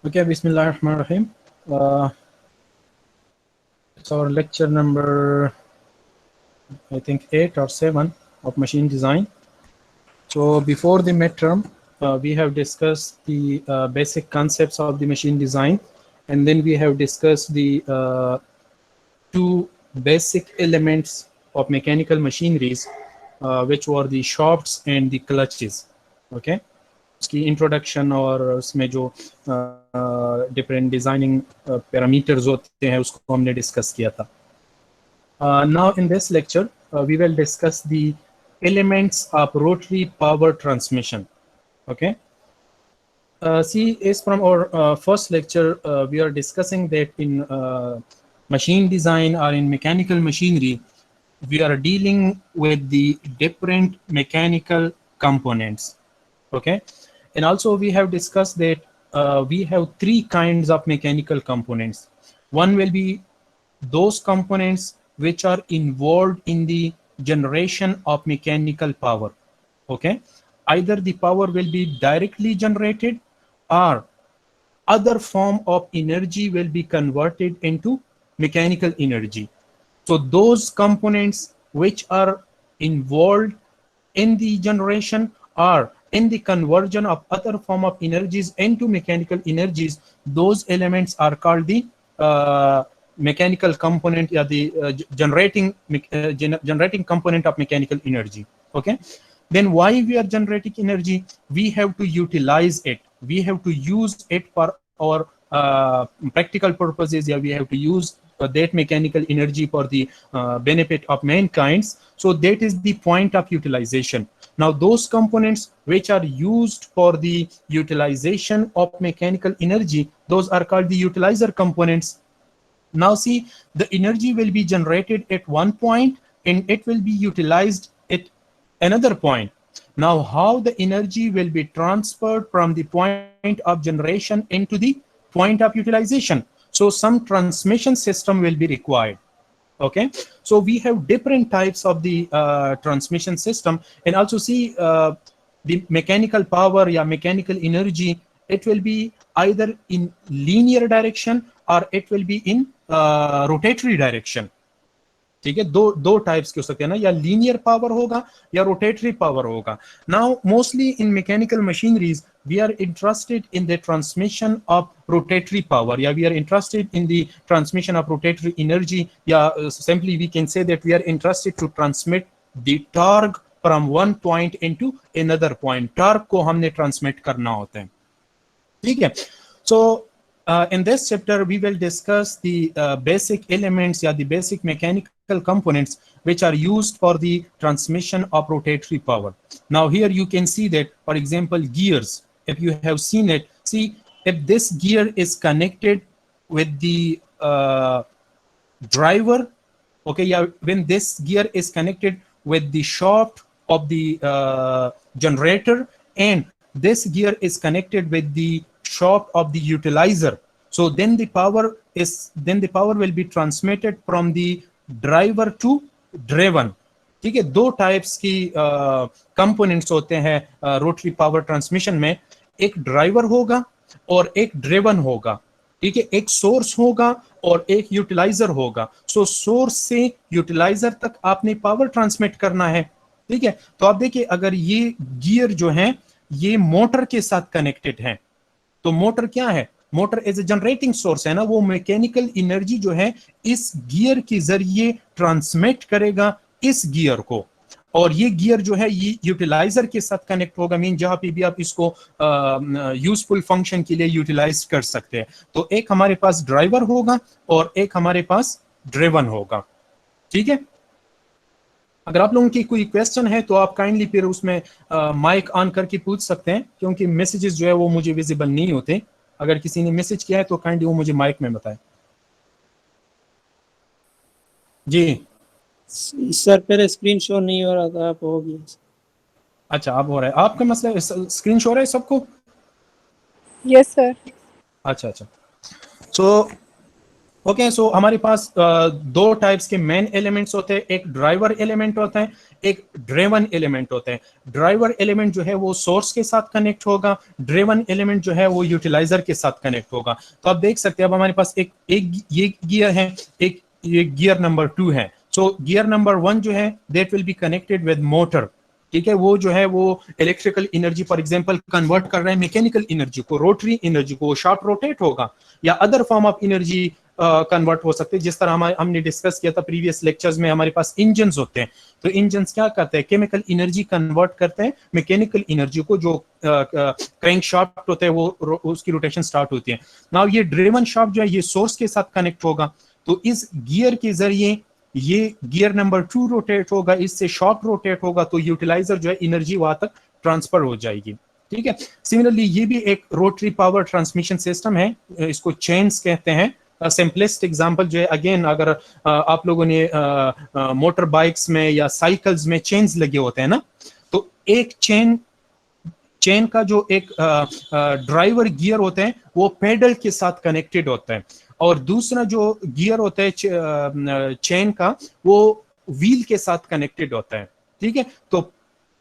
Okay, Bismillahirrahmanirrahim. It's our lecture number, I think, 8 or 7 of machine design. So before the midterm, we have discussed the basic concepts of the machine design, and then we have discussed the two basic elements of mechanical machineries, which were the shafts and the clutches. Okay, उसकी introduction और उसमें जो different designing parameters होते हैं उसको हमने discuss किया था. Now in this lecture we will discuss the elements of rotary power transmission. Okay, see, is from our first lecture we are discussing that in machine design or in mechanical machinery we are dealing with the different mechanical components. Okay, and also we have discussed that we have three kinds of mechanical components. One will be those components which are involved in the generation of mechanical power. Okay, either the power will be directly generated or other form of energy will be converted into mechanical energy. So those components which are involved in the generation or in the conversion of other form of energies into mechanical energies, those elements are called the mechanical component, or the generating component of mechanical energy. Okay, then why we are generating energy? We have to utilize it, we have to use it for our practical purposes. Yeah, we have to use that mechanical energy for the benefit of mankind. So that is the point of utilization. Now those components which are used for the utilization of mechanical energy, those are called the utilizer components. Now see, the energy will be generated at one point and it will be utilized at another point. Now how the energy will be transferred from the point of generation into the point of utilization? So some transmission system will be required. Okay, so we have different types of the transmission system, and also see the mechanical power, yeah, mechanical energy, it will be either in linear direction or it will be in rotatory direction. ठीक है, दो types के हो सकते हैं ना, या linear power होगा या रोटेटरी पावर होगा. Now mostly in mechanical machineries we are interested in the transmission of rotatory power. Yeah, we are interested in the transmission of rotatory energy. Yeah, simply we can say that we are interested to transmit the torque from one point into another point. Torque को हमने transmit करना होता है. ठीक है. So in this chapter we will discuss the basic elements, yeah, the basic mechanical components which are used for the transmission of rotatory power. Now here you can see that, for example, gears. If you have seen it, see, if this gear is connected with the driver, okay, yeah, when this gear is connected with the shaft of the generator, and this gear is connected with the shaft of the utilizer, so then the power will be transmitted from the driver to driven. ठीक है, दो types की components होते हैं rotary power transmission में. एक driver होगा और एक ड्रिवन होगा. ठीक है, एक सोर्स होगा और एक यूटिलाइजर होगा. सो सोर्स से यूटिलाइजर तक आपने पावर ट्रांसमिट करना है. ठीक है, तो आप देखिए, अगर ये गियर जो है ये मोटर के साथ कनेक्टेड है, तो मोटर क्या है? Motor as a generating source है ना, वो मैकेनिकल एनर्जी जो है इस गियर के जरिए ट्रांसमिट करेगा इस गियर को, और ये गियर जो है ये यूटिलाइजर के साथ कनेक्ट होगा. मीन जहां पे भी आप इसको यूजफुल फंक्शन के लिए यूटिलाइज कर सकते हैं. तो एक हमारे पास ड्राइवर होगा और एक हमारे पास ड्रिवन होगा. ठीक है, अगर आप लोगों की कोई क्वेश्चन है तो आप काइंडली फिर उसमें माइक ऑन करके पूछ सकते हैं, क्योंकि मैसेजेस जो है वो मुझे विजिबल नहीं होते. अगर किसी ने मैसेज किया है तो काइंडली वो मुझे माइक में बताएं. जी सर, पहले स्क्रीन शो नहीं हो रहा था, आप हो गया. अच्छा, अब हो रहा है. आपका मसला स्क्रीन शो हो रहा है सबको? Yes sir. अच्छा अच्छा. सो ओके, सो हमारे पास दो टाइप्स के मेन एलिमेंट्स होते हैं. एक ड्राइवर एलिमेंट होता है, एक ड्रेवन एलिमेंट होता है। ड्राइवर एलिमेंट जो है वो सोर्स के साथ कनेक्ट होगा, ड्रेवन एलिमेंट जो है वो यूटिलाइजर के साथ कनेक्ट होगा। तो आप देख सकते हैं अब हमारे पास एक ये गियर है, एक ये गियर नंबर 2 है। सो गियर नंबर 1 जो है that will be connected with motor, ठीक है, वो जो है वो electrical energy for example convert कर रहे हैं मैकेनिकल एनर्जी को, रोटरी एनर्जी को, शाफ्ट रोटेट होगा या other form of energy convert हो सकते हैं। जिस तरह हमने डिस्कस किया था प्रीवियस लेक्चर्स में, हमारे पास इंजन्स होते हैं, तो इंजन्स क्या करते हैं, केमिकल एनर्जी कन्वर्ट करते हैं मैकेनिकल एनर्जी को, जो क्रैंक शाफ्ट होता है वो उसकी रोटेशन स्टार्ट होती है। नाउ ये ड्रेवन शाफ्ट जो है ये सोर्स के साथ कनेक्ट होगा, तो इस गियर के जरिए ये गियर नंबर 2 रोटेट होगा, इससे शाफ्ट रोटेट होगा, तो यूटिलाइजर जो है एनर्जी वहां तक ट्रांसफर हो जाएगी, ठीक है। सिमिलरली ये भी एक रोटरी पावर ट्रांसमिशन सिस्टम है, इसको चेन्स कहते हैं। सिंपलेस्ट एग्जांपल जो है, अगेन अगर आप लोगों ने मोटर बाइक्स में या साइकिल्स में चेन्स लगे होते हैं ना, तो एक चेन का जो एक ड्राइवर गियर होते हैं वो पेडल के साथ कनेक्टेड होता है, और दूसरा जो गियर होता है चेन का वो व्हील के साथ कनेक्टेड होता है, ठीक है। तो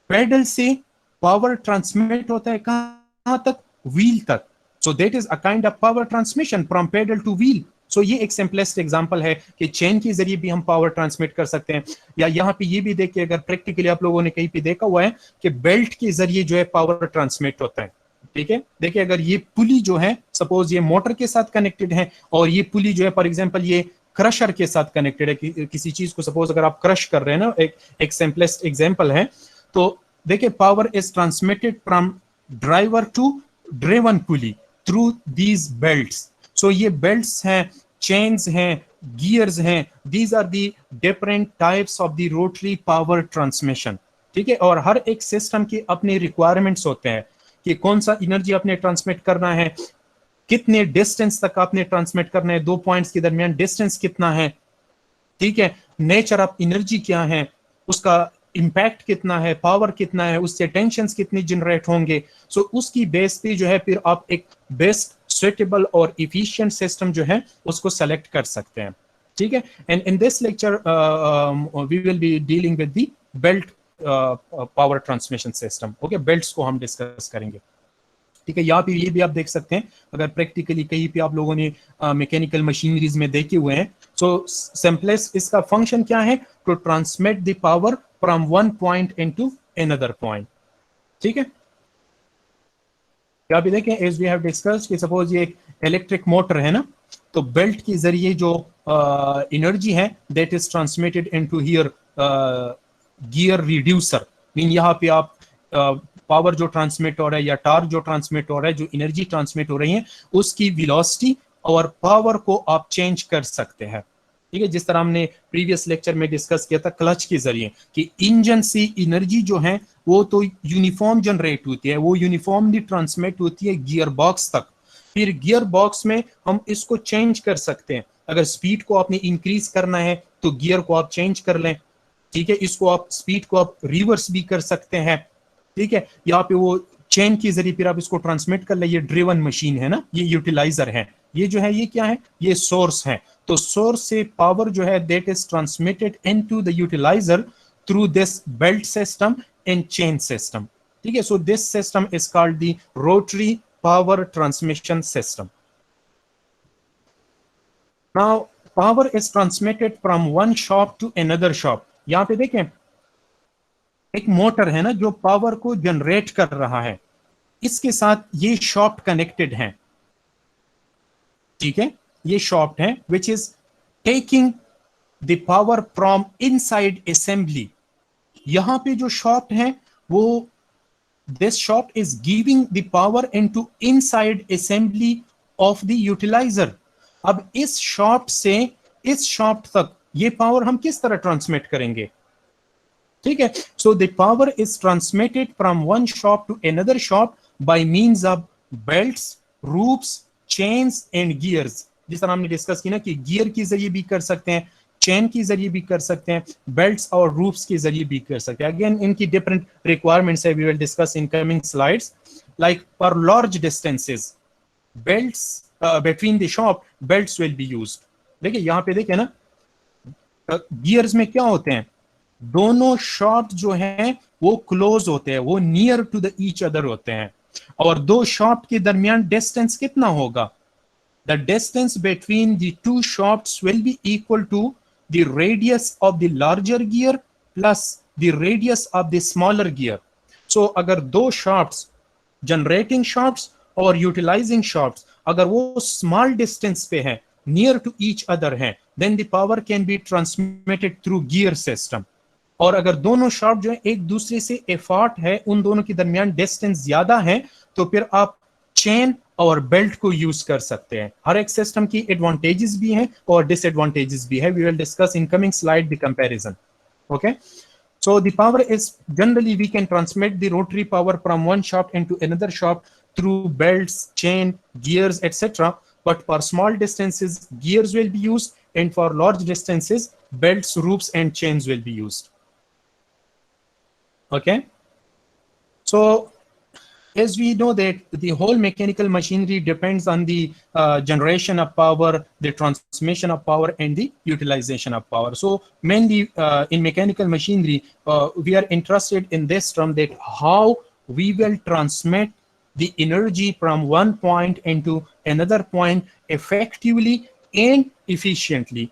पेडल से पावर ट्रांसमिट होता है कहां तक, व्हील तक। So that is a kind of power transmission from pedal to wheel. So ये एक सिंपलेस्ट एग्जांपल है कि चेन के जरिए भी हम पावर ट्रांसमिट कर सकते हैं। या यहाँ पे ये भी देखिए, अगर प्रैक्टिकली आप लोगों ने कहीं पे देखा हुआ है कि बेल्ट के जरिए जो है पावर ट्रांसमिट होता है, ठीक है। देखिए अगर ये पुली जो है सपोज ये मोटर के साथ कनेक्टेड है, और ये पुली जो है फॉर एग्जांपल ये क्रशर के साथ कनेक्टेड है, किसी चीज को सपोज अगर आप क्रश कर रहे हैं ना, एक सिंपलेस्ट एग्जांपल है, तो देखिए power is transmitted from driver to driven pulley through these belts. So ये बेल्ट्स हैं, चेन्स हैं, गियर्स हैं, these are the different types of the rotary power transmission, ठीक है। और हर एक सिस्टम के अपने रिक्वायरमेंट्स होते हैं कि कौन सा एनर्जी आपने ट्रांसमिट करना है, कितने डिस्टेंस तक आपने ट्रांसमिट करना है, दो पॉइंट्स के दरमियान डिस्टेंस कितना है, ठीक है, नेचर ऑफ एनर्जी क्या है, उसका इंपैक्ट कितना है, पावर कितना है, उससे टेंशंस कितने जनरेट होंगे। सो उसकी बेस पे जो है फिर आप एक बेस्ट सुइटेबल और इफिशिएंट सिस्टम जो है उसको सेलेक्ट कर सकते हैं, ठीक है। And in this lecture we will be dealing with the belt power transmission system, okay. Belts को हम डिस्कस करेंगे, ठीक है। यहाँ पे ये भी आप देख सकते हैं, अगर प्रैक्टिकली कहीं पे आप लोगों ने मैकेनिकल मशीनरीज में देखे हुए हैं। सो सिंपलेस्ट इसका फंक्शन क्या है, to transmit the power from one point into another point, ठीक है। क्या भी देखें, एज वी हैव डिस्कस्ड कि सपोज ये एक इलेक्ट्रिक मोटर है ना, तो बेल्ट के जरिए जो एनर्जी है that is transmitted into here gear reducer. Mean यहाँ पे आप पावर जो ट्रांसमिट हो रहा है या टार्क जो ट्रांसमिट हो रहा है, जो एनर्जी ट्रांसमिट हो रही है, उसकी वेलोसिटी और पावर को आप चेंज कर सकते हैं, ठीक है। जिस तरह हमने प्रीवियस लेक्चर में डिस्कस किया था क्लच के जरिए कि इंजन से एनर्जी जो है वो तो यूनिफॉर्म जनरेट होती है, वो यूनिफॉर्मली ट्रांसमिट होती है गियर बॉक्स तक। फिर गियर बॉक्स में हम इसको चेंज कर सकते हैं, अगर स्पीड को आपने इंक्रीज करना है तो गियर को आप चेंज कर लें, ठीक है। इसको आप स्पीड को आप रिवर्स भी कर सकते हैं, ठीक है। यहाँ पे वो चेन के जरिए फिर आप इसको ट्रांसमिट कर ले। ये ड्रिवन मशीन है ना, ये यूटिलाइजर है, ये जो है ये क्या है, ये सोर्स है। तो सोर्स से पावर जो है that is transmitted into the utilizer through this belt system and chain system, ठीक है। So this system is called the rotary power transmission system. Now power is transmitted from one shop to another shop. यहाँ पे देखें एक motor है ना जो power को जनरेट कर रहा है, इसके साथ ये शॉफ्ट कनेक्टेड है, ठीक है। ये शॉफ्ट है which is taking the power from inside assembly. यहां पे जो शॉफ्ट है वो this shaft is giving the power into inside assembly of the utilizer. अब इस शॉफ्ट से इस शॉफ्ट तक ये पावर हम किस तरह ट्रांसमिट करेंगे, ठीक है। So the power is transmitted from one shop to another shop by means of belts, ropes, chains and gears. जिस तरह हमने डिस्कस की ना कि गियर के जरिए भी कर सकते हैं, चेन के जरिए भी कर सकते हैं, बेल्ट्स और रूप्स के जरिए भी कर सकते हैं। अगेन इनकी डिफरेंट रिक्वायरमेंट्स है, we will discuss in coming slides. Like for large distances belts between the shop belts will be used. देखिए यहाँ पे देखिए ना गियर्स में क्या होते हैं, दोनों शाफ्ट जो हैं वो क्लोज होते हैं, वो near to the each other होते हैं, और दो शाफ्ट के दरमियान डिस्टेंस कितना होगा? The distance between the two shafts will be equal to the radius of the larger gear plus the radius of the smaller gear. So अगर दो shafts, generating shafts और utilizing shafts, अगर वो small distance पे हैं, near to each other हैं, then the power can be transmitted through gear system. और अगर दोनों शाफ्ट जो है एक दूसरे से एफार्ट है, उन दोनों के दरमियान डिस्टेंस ज्यादा है, तो फिर आप चेन और बेल्ट को यूज कर सकते हैं। हर एक सिस्टम की एडवांटेजेस भी हैं और डिसएडवांटेजेस भी है। We will discuss in coming slide the comparison. Okay, so the power is generally we can transmit the rotary power from one shaft into another shaft through belts, chain, gears, etc. But for small distances, gears will be used, and for large distances, belts, loops, and chains will be used. Okay, so as we know that the whole mechanical machinery depends on the generation of power, the transmission of power, and the utilization of power. So mainly in mechanical machinery, we are interested in this term, that how we will transmit the energy from one point into another point effectively and efficiently.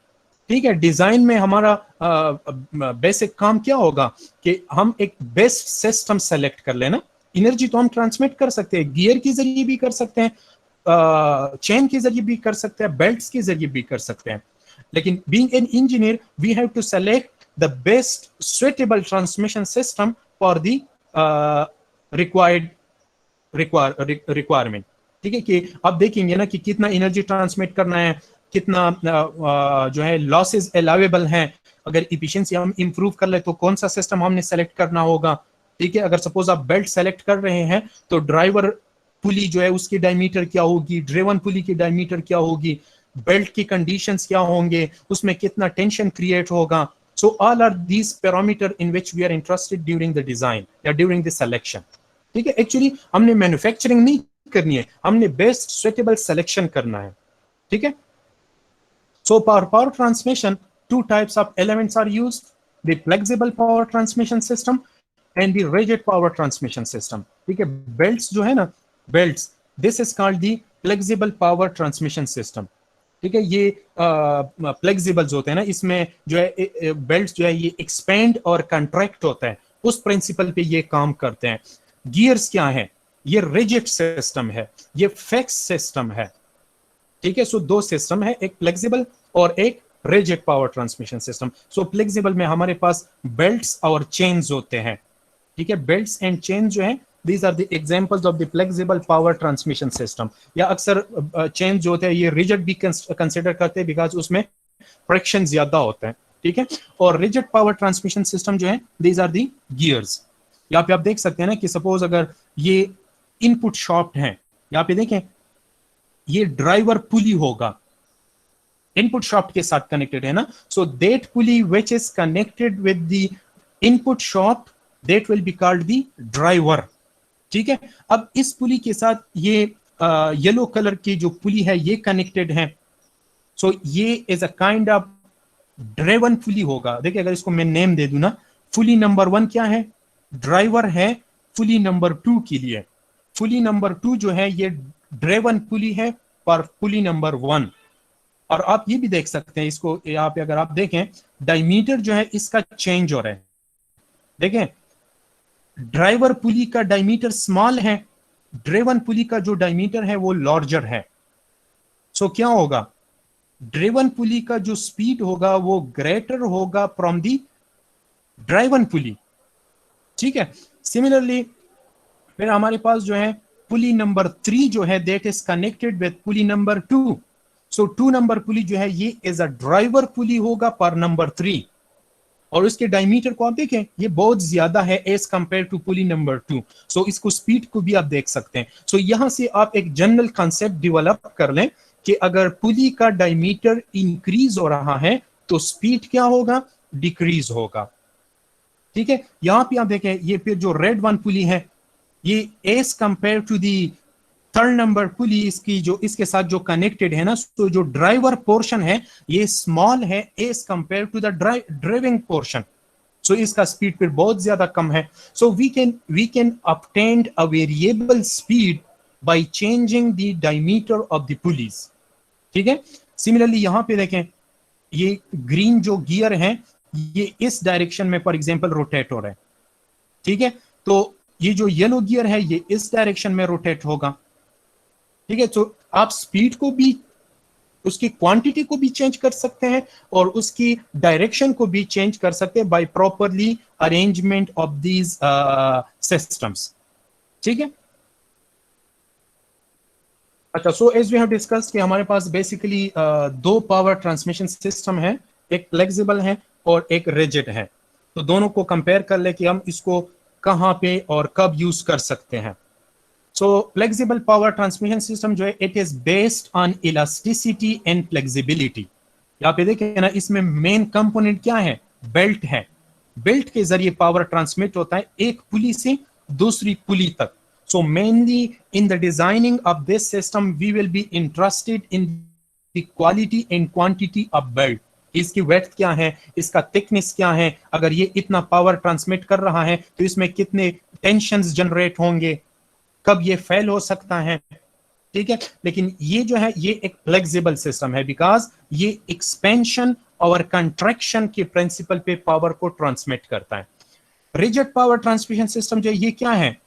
ठीक है, design में हमारा basic काम क्या होगा कि हम एक बेस्ट सिस्टम सेलेक्ट कर लेना। एनर्जी तो हम ट्रांसमिट कर सकते हैं, गियर के जरिए भी कर सकते हैं, चेन के जरिए भी कर सकते हैं, बेल्ट्स के जरिए भी कर सकते हैं, लेकिन being an engineer we have to select the best suitable transmission system for the requirement. ठीक है, कि आप देखेंगे ना कि कितना एनर्जी ट्रांसमिट करना है, कितना जो है लॉसेस अलाउेबल हैं, अगर इफिशिएंसी हम इंप्रूव कर ले तो कौन सा सिस्टम हमने सेलेक्ट करना होगा। ठीक है, अगर सपोज आप बेल्ट सेलेक्ट कर रहे हैं तो ड्राइवर पुली जो है उसकी डायमीटर क्या होगी, ड्रेवन पुली की डायमीटर क्या होगी, बेल्ट की कंडीशंस क्या होंगे, उसमें कितना टेंशन क्रिएट होगा। So all are these parameter in which we are interested during the design या ड्यूरिंग द सिलेक्शन। ठीक है, एक्चुअली हमने मैन्युफैक्चरिंग नहीं करनी है, हमने बेस्ट सुइटेबल सिलेक्शन करना है। ठीक है, so for power transmission two types of elements are used, the flexible power transmission system and the rigid power transmission system. ठीक है, belts जो है ना, belts, this is called the flexible power transmission system. ठीक है, ये flexibles होते हैं ना, इसमें जो है belts जो है ये expand और contract होता है, उस प्रिंसिपल पे ये काम करते हैं। गियर्स क्या है, ये rigid सिस्टम है, ये फिक्स सिस्टम है। ठीक है, सो दो सिस्टम है, एक फ्लेक्सिबल और एक रिजिड पावर ट्रांसमिशन सिस्टम। सो फ्लेक्सिबल में हमारे पास बेल्ट्स और चेन्स होते हैं। ठीक है, बेल्ट्स एंड चेन्स जो है, these are the examples of the flexible power transmission system. या अक्सर चेन जो होते हैं ये रिजिड भी कंसिडर करते हैं बिकॉज उसमें फ्रिक्शन ज्यादा होता है। ठीक है, और रिजिड पावर ट्रांसमिशन सिस्टम जो है, these are the gears. यहाँ पे आप देख सकते हैं ना कि सपोज अगर ये इनपुट शाफ्ट है, यहाँ पे देखें ये ड्राइवर पुली होगा, इनपुट शाफ्ट के साथ कनेक्टेड है ना, so that pulley which is connected with the input shaft that will be called the driver. ठीक है, अब इस पुली के साथ ये येलो कलर की जो पुली है ये कनेक्टेड है, सो ये is a kind of driven pulley होगा। देखिए, अगर इसको मैं नेम दे दूं ना, पुली नंबर 1 क्या है, ड्राइवर है। पुली नंबर 2 के लिए, पुली नंबर 2 जो है ये ड्रेवन पुली है पर पुली नंबर 1। और आप ये भी देख सकते हैं, इसको यहाँ पे अगर आप देखें, डायमीटर जो है इसका चेंज हो रहा है। देखें, ड्राइवर पुली का डायमीटर स्मॉल है, ड्रेवन पुली का जो डायमीटर है वो लार्जर है। सो क्या होगा, ड्रेवन पुली का जो स्पीड होगा वो ग्रेटर होगा फ्रॉम दी ड्राइवन पुली। ठीक है, सिमिलरली फिर हमारे पास जो है पुली नंबर 3 जो है that is connected with pulley number 2। So 2 number pulley जो है ये इज अ ड्राइवर पुली होगा पर नंबर 3, और उसके डायमीटर को आप देखें ये बहुत ज्यादा है as compare to pulley number 2। सो इसको स्पीड को भी आप देख सकते हैं। सो यहां से आप एक जनरल कंसेप्ट डेवलप कर लें कि अगर पुली का डायमीटर इंक्रीज हो रहा है तो स्पीड क्या होगा, डिक्रीज होगा। ठीक है, यहां पे आप देखें ये फिर जो रेड वन पुली है ये as compare to the 3rd number pulley इसकी जो इसके साथ जो कनेक्टेड है ना, तो जो ड्राइवर पोर्शन है ये स्मॉल है as compare to the driving portion. So इसका स्पीड फिर बहुत ज्यादा कम है. So we can obtain a variable speed by changing the diameter of the pulleys. ठीक है. सिमिलरली यहां पे देखें, ये ग्रीन जो गियर है ये इस डायरेक्शन में फॉर एग्जांपल रोटेट हो रहा है. ठीक है. तो ये जो येलो गियर है ये इस डायरेक्शन में रोटेट होगा. ठीक है. तो आप स्पीड को भी, उसकी क्वांटिटी को भी चेंज कर सकते हैं और उसकी डायरेक्शन को भी चेंज कर सकते हैं by properly arrangement of these systems. ठीक है. अच्छा, so as we have discussed कि हमारे पास बेसिकली दो पावर ट्रांसमिशन सिस्टम है, एक फ्लेक्सिबल है और एक रिजिड है. तो दोनों को कंपेयर कर ले कि हम इसको कहां पे और कब यूज कर सकते हैं. सो फ्लेक्सिबल पावर ट्रांसमिशन सिस्टम जो है it is based on elasticity and flexibility. यहाँ पे देखें ना, इसमें मेन कंपोनेंट क्या है? बेल्ट है. बेल्ट के जरिए पावर ट्रांसमिट होता है एक पुली से दूसरी पुली तक. So mainly in the designing of this system, we will be interested in the quality and quantity of belt. इसकी वेथ क्या है, इसका थिकनेस क्या है, अगर ये इतना पावर ट्रांसमिट कर रहा है तो इसमें कितने टेंशन्स जनरेट होंगे, कब ये फेल हो सकता है. ठीक है. लेकिन ये जो है ये एक फ्लेक्सिबल सिस्टम है बिकॉज ये एक्सपेंशन और कंट्रैक्शन के प्रिंसिपल पे पावर को ट्रांसमिट करता है. रिजिड पावर ट्रांसमिशन सिस्टम जो है ये क्या है,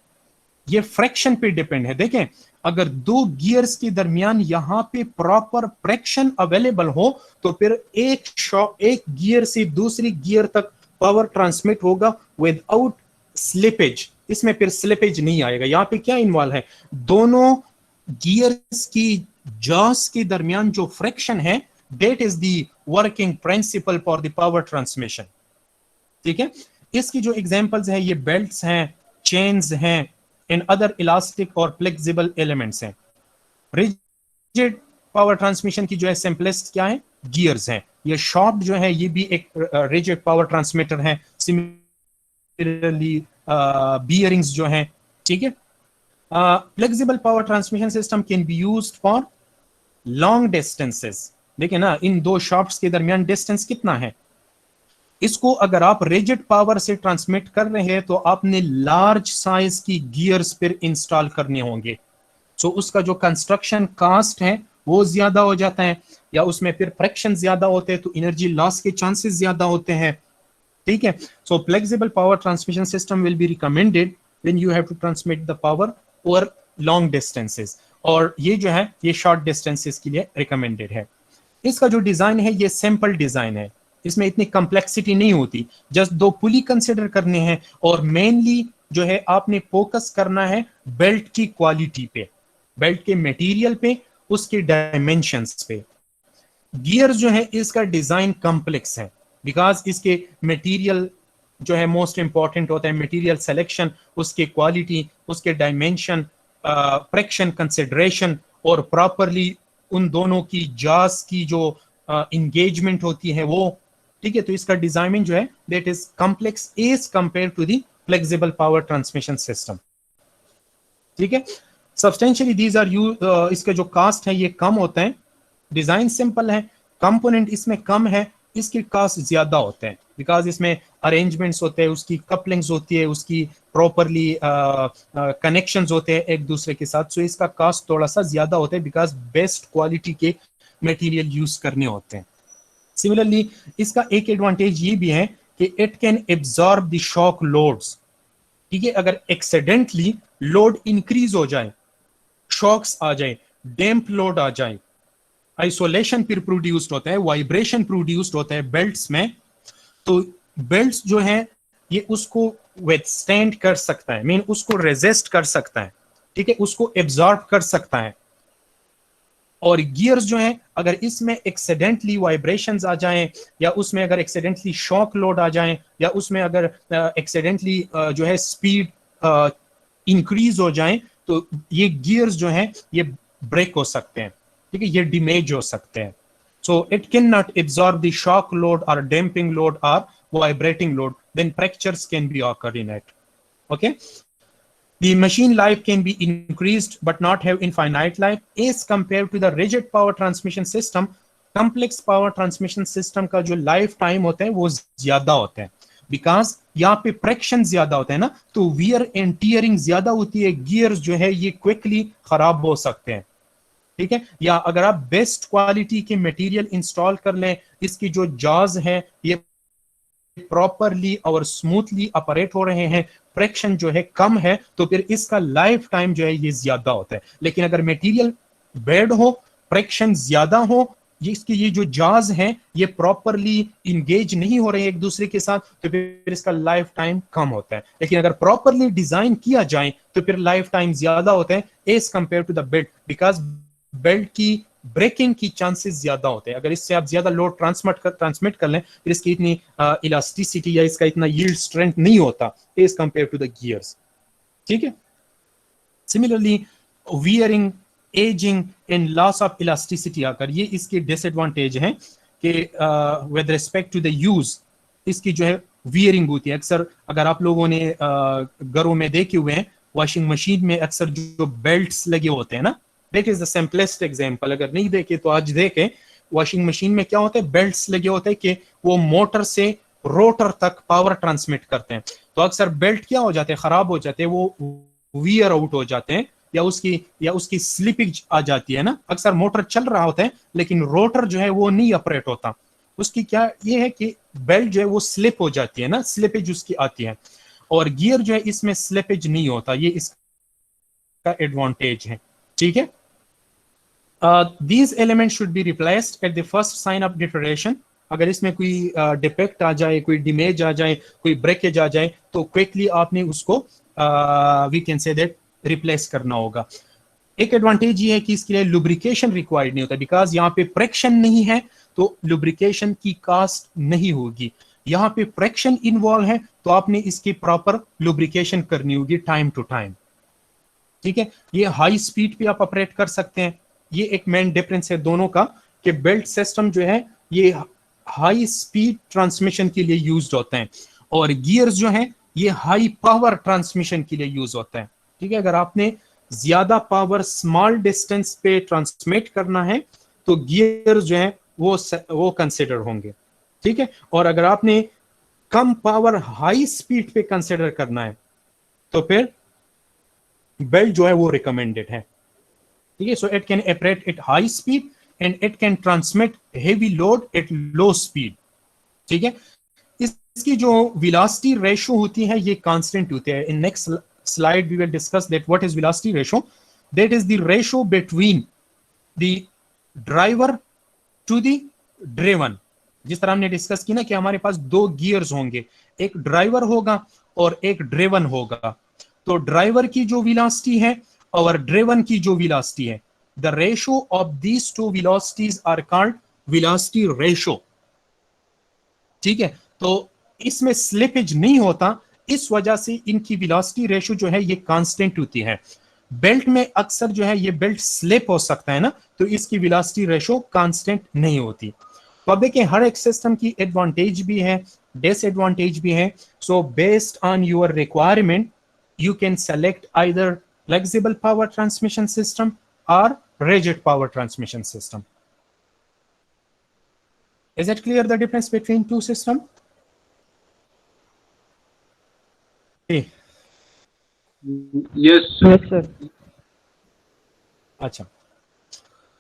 ये फ्रैक्शन पे डिपेंड है. देखें, अगर दो गियर्स के दरमियान यहां पे प्रॉपर फ्रैक्शन अवेलेबल हो तो फिर एक गियर से दूसरी गियर तक पावर ट्रांसमिट होगा विदाउट स्लिपेज. इसमें फिर स्लिपेज नहीं आएगा. यहां पे क्या इन्वॉल्व है, दोनों गियर्स की जॉस के दरमियान जो फ्रैक्शन है that is the working principle for the power transmission. ठीक है. इसकी जो एग्जांपल्स है ये बेल्ट्स हैं, चेन्स हैं and other elastic और flexible elements हैं. rigid power transmission की जो है simplest क्या है, gears हैं. ये shaft जो है ये भी एक rigid power transmitter है. similarly bearings जो हैं. ठीक है. flexible power transmission system can be used for long distances. देखिए ना, इन दो shafts के दरमियान distance कितना है, इसको अगर आप रिजिड पावर से ट्रांसमिट कर रहे हैं तो आपने लार्ज साइज की गियर्स फिर इंस्टॉल करने होंगे. सो उसका जो कंस्ट्रक्शन कास्ट है वो ज्यादा हो जाता है, या उसमें फिर फ्रैक्शन ज्यादा होते हैं तो एनर्जी लॉस के चांसेस ज्यादा होते हैं. ठीक है. So flexible power transmission system will be recommended when you have to transmit the power over long distances, और ये जो है ये शॉर्ट डिस्टेंसेस के लिए रिकमेंडेड है. इसका जो डिजाइन है ये सिंपल डिजाइन है, इसमें इतनी कॉम्प्लेक्सिटी नहीं होती. जस्ट दो पुली कंसिडर करने हैं और मेनली जो है आपने फोकस करना है बेल्ट की क्वालिटी पे, बेल्ट के मटेरियल पे, उसके डायमेंशंस पे. गियर जो है इसका डिजाइन कॉम्प्लेक्स है बिकॉज इसके मटेरियल जो है मोस्ट इंपॉर्टेंट होता है. मटेरियल सिलेक्शन, उसके क्वालिटी, उसके डायमेंशन, फ्रैक्शन कंसिडरेशन और प्रॉपरली उन दोनों की जॉस की जो इंगेजमेंट होती है वो. ठीक है. तो इसका डिजाइनिंग जो है that is complex as compare to the flexible power transmission system. ठीक है. सब्सटेंशियली दीज आर यू, इसके जो कास्ट है ये कम होते हैं. डिजाइन सिंपल है, कंपोनेंट इसमें कम है, इसकी कास्ट ज्यादा होते हैं बिकॉज इसमें अरेंजमेंट्स होते हैं, उसकी कपलिंग्स होती है, उसकी प्रॉपरली कनेक्शंस होते हैं एक दूसरे के साथ. सो इसका कास्ट थोड़ा सा ज्यादा होता है बिकॉज बेस्ट क्वालिटी के मटेरियल यूज करने होते हैं. सिमिलरली इसका एक एडवांटेज ये भी है कि it can absorb the shock loads. ठीक है. अगर एक्सीडेंटली लोड इंक्रीज हो जाए, शॉक्स आ जाए, डैम्प लोड आ जाए, आइसोलेशन फिर प्रोड्यूस्ड होता है, वाइब्रेशन प्रोड्यूस्ड होता है बेल्ट्स में, तो बेल्ट्स जो है ये उसको विथस्टैंड कर सकता है, मीन उसको रेजिस्ट कर सकता है. ठीक है. उसको एब्जॉर्ब कर सकता है. और गियर्स जो हैं अगर इसमें एक्सीडेंटली वाइब्रेशंस आ जाएं, या उसमें अगर एक्सीडेंटली शॉक लोड आ जाएं, या उसमें अगर एक्सीडेंटली जो है स्पीड इंक्रीज हो जाए, तो ये गियर्स जो हैं ये ब्रेक हो सकते हैं. ठीक है. ये डैमेज हो सकते हैं. So it can not absorb the shock load और डैम्पिंग लोड और vibrating load, then fractures can be occur in it. Okay. The machine life can be increased but not have infinite life as compared to the rigid power transmission system. Complex power transmission system का जो life time होता है वो ज्यादा होता है because यहाँ पे फ्रिक्शन ज्यादा होता है ना, तो वियर एंड टीयरिंग ज्यादा होती है, गियर्स जो है ये क्विकली खराब हो सकते हैं, ठीक है। या अगर आप बेस्ट क्वालिटी के मटेरियल इंस्टॉल कर लें, इसकी जो जॉज है ये प्रॉपरली और स्मूथली ऑपरेट हो रहे हैं, फ्रिक्शन जो है कम है, तो फिर इसका लाइफ टाइम जो है ये ज्यादा होता है। लेकिन अगर मटेरियल बैड हो, फ्रिक्शन ज्यादा हो, ये इसकी ये जो जॉज हैं ये प्रॉपरली इंगेज नहीं हो रहे हैं एक दूसरे के साथ, तो फिर इसका लाइफ टाइम कम होता है। लेकिन अगर प्रॉपरली डिजाइन किया जाए तो फिर लाइफ टाइम ज्यादा होता है as compare to the belt, because belt की ब्रेकिंग की चांसेस ज्यादा होते हैं। अगर इससे आप ज्यादा लोड ट्रांसमिट कर लें, फिर इसकी इतनी इलास्टिसिटी या इसका इतना यील्ड स्ट्रेंथ नहीं होता as compare to the gears, ठीक है। Similarly wearing, ageing and loss of elasticity आकर ये इसके डिसएडवांटेज हैं कि with respect to the use इसकी जो है वियरिंग होती है। अक्सर अगर आप लोगों ने घरों में देखे हुए हैं, वॉशिंग मशीन में अक्सर जो बेल्ट्स लगे होते हैं ना, that is the simplest example, अगर नहीं देखे तो आज देखें। वॉशिंग मशीन में क्या होता है, बेल्ट्स लगे होते हैं कि वो मोटर से रोटर तक पावर ट्रांसमिट करते हैं। तो अक्सर बेल्ट क्या हो जाते हैं, खराब हो जाते हैं, वो वियर आउट हो जाते हैं या उसकी स्लिपिंग आ जाती है ना। अक्सर मोटर चल रहा होता है लेकिन रोटर जो है वो नहीं ऑपरेट होता, उसकी क्या ये है कि बेल्ट जो है वो स्लिप हो जाती है ना, स्लिपेज उसकी आती है। और गियर जो है इसमें स्लिपेज नहीं होता, ये इसका एडवांटेज है, ठीक है। These elements should be replaced at the first sign of deterioration. अगर इसमें कोई डिफेक्ट आ जाए, कोई डैमेज आ जाए, कोई ब्रेकेज आ जाए, तो क्विकली आपने उसको we can say that replace करना होगा। एक एडवांटेज ये है कि इसके लिए लुब्रिकेशन रिक्वायर्ड नहीं होता, बिकॉज यहाँ पे फ्रिक्शन नहीं है तो लुब्रिकेशन की कास्ट नहीं होगी। यहाँ पे फ्रिक्शन इन्वॉल्व है तो आपने इसकी प्रॉपर लुब्रिकेशन करनी होगी टाइम टू टाइम, ठीक है। ये हाई स्पीड पे आप ऑपरेट कर सकते हैं, ये एक मेन डिफरेंस है दोनों का, कि बेल्ट सिस्टम जो है ये हाई स्पीड ट्रांसमिशन के लिए यूज्ड होते हैं और गियर्स जो हैं ये हाई पावर ट्रांसमिशन के लिए यूज होता है, ठीक है। अगर आपने ज्यादा पावर स्मॉल डिस्टेंस पे ट्रांसमिट करना है तो गियर्स जो है वो कंसिडर होंगे, ठीक है। और अगर आपने कम पावर हाई स्पीड पे कंसिडर करना है तो फिर बेल्ट जो है वो रिकमेंडेड है, ठीक है। सो it can operate at high speed and it can transmit heavy load at low speed, ठीक है। इसकी जो वेलोसिटी रेशियो होती है ये कांस्टेंट होती है। In next slide we will discuss that what is velocity ratio. That is the ratio between the driver to the driven. जिस तरह हमने डिस्कस की ना कि हमारे पास दो गियर्स होंगे, एक ड्राइवर होगा और एक ड्रिवन होगा। तो ड्राइवर की जो वेलोसिटी है और ड्रिवन की जो वेलोसिटी है, the ratio of these two velocities are called velocity ratio, ठीक है। तो इसमें स्लिपेज नहीं होता, इस वजह से इनकी वेलोसिटी रेशियो जो है ये कांस्टेंट होती है। बेल्ट में अक्सर जो है ये बेल्ट स्लिप हो सकता है ना, तो इसकी वेलोसिटी रेशियो कांस्टेंट नहीं होती। तो अब देखिए हर एक सिस्टम की एडवांटेज भी है, डिसएडवांटेज भी है। So based on your requirement you can select either flexible power transmission system or rigid power transmission system. Is it clear the difference between two systems? Okay. Yes, sir. अच्छा,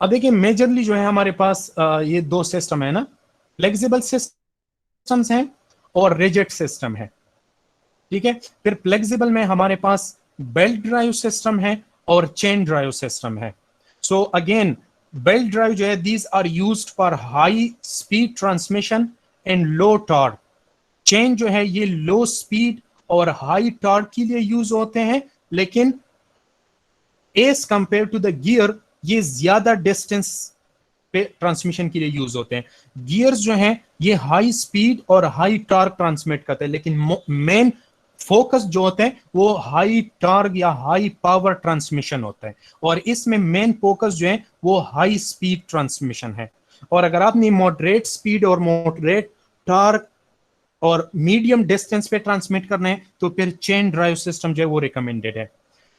अब देखिए majorly जो है हमारे पास ये दो सिस्टम है ना, फ्लेक्सिबल सिस्टम्स हैं और रिजिड सिस्टम है, ठीक है। फिर फ्लेक्सिबल में हमारे पास बेल्ट ड्राइव सिस्टम है और चेन ड्राइव सिस्टम है। सो अगेन बेल्ट ड्राइव जो है these are used for high speed transmission and low torque. Chain जो है ये लो स्पीड और हाई टॉर्क के लिए यूज होते हैं, लेकिन as compare to the gear ये ज्यादा डिस्टेंस पे ट्रांसमिशन के लिए यूज होते हैं। गियर्स जो हैं ये हाई स्पीड और हाई टॉर्क ट्रांसमिट करते हैं, लेकिन मेन फोकस जो होता है वो हाई टॉर्क या हाई पावर ट्रांसमिशन होता है, और इसमें मेन फोकस जो है वो हाई स्पीड ट्रांसमिशन है। और अगर आपने मॉडरेट स्पीड और मॉडरेट टॉर्क और मीडियम डिस्टेंस पे ट्रांसमिट करना है तो फिर चेन ड्राइव सिस्टम जो है वो रिकमेंडेड है।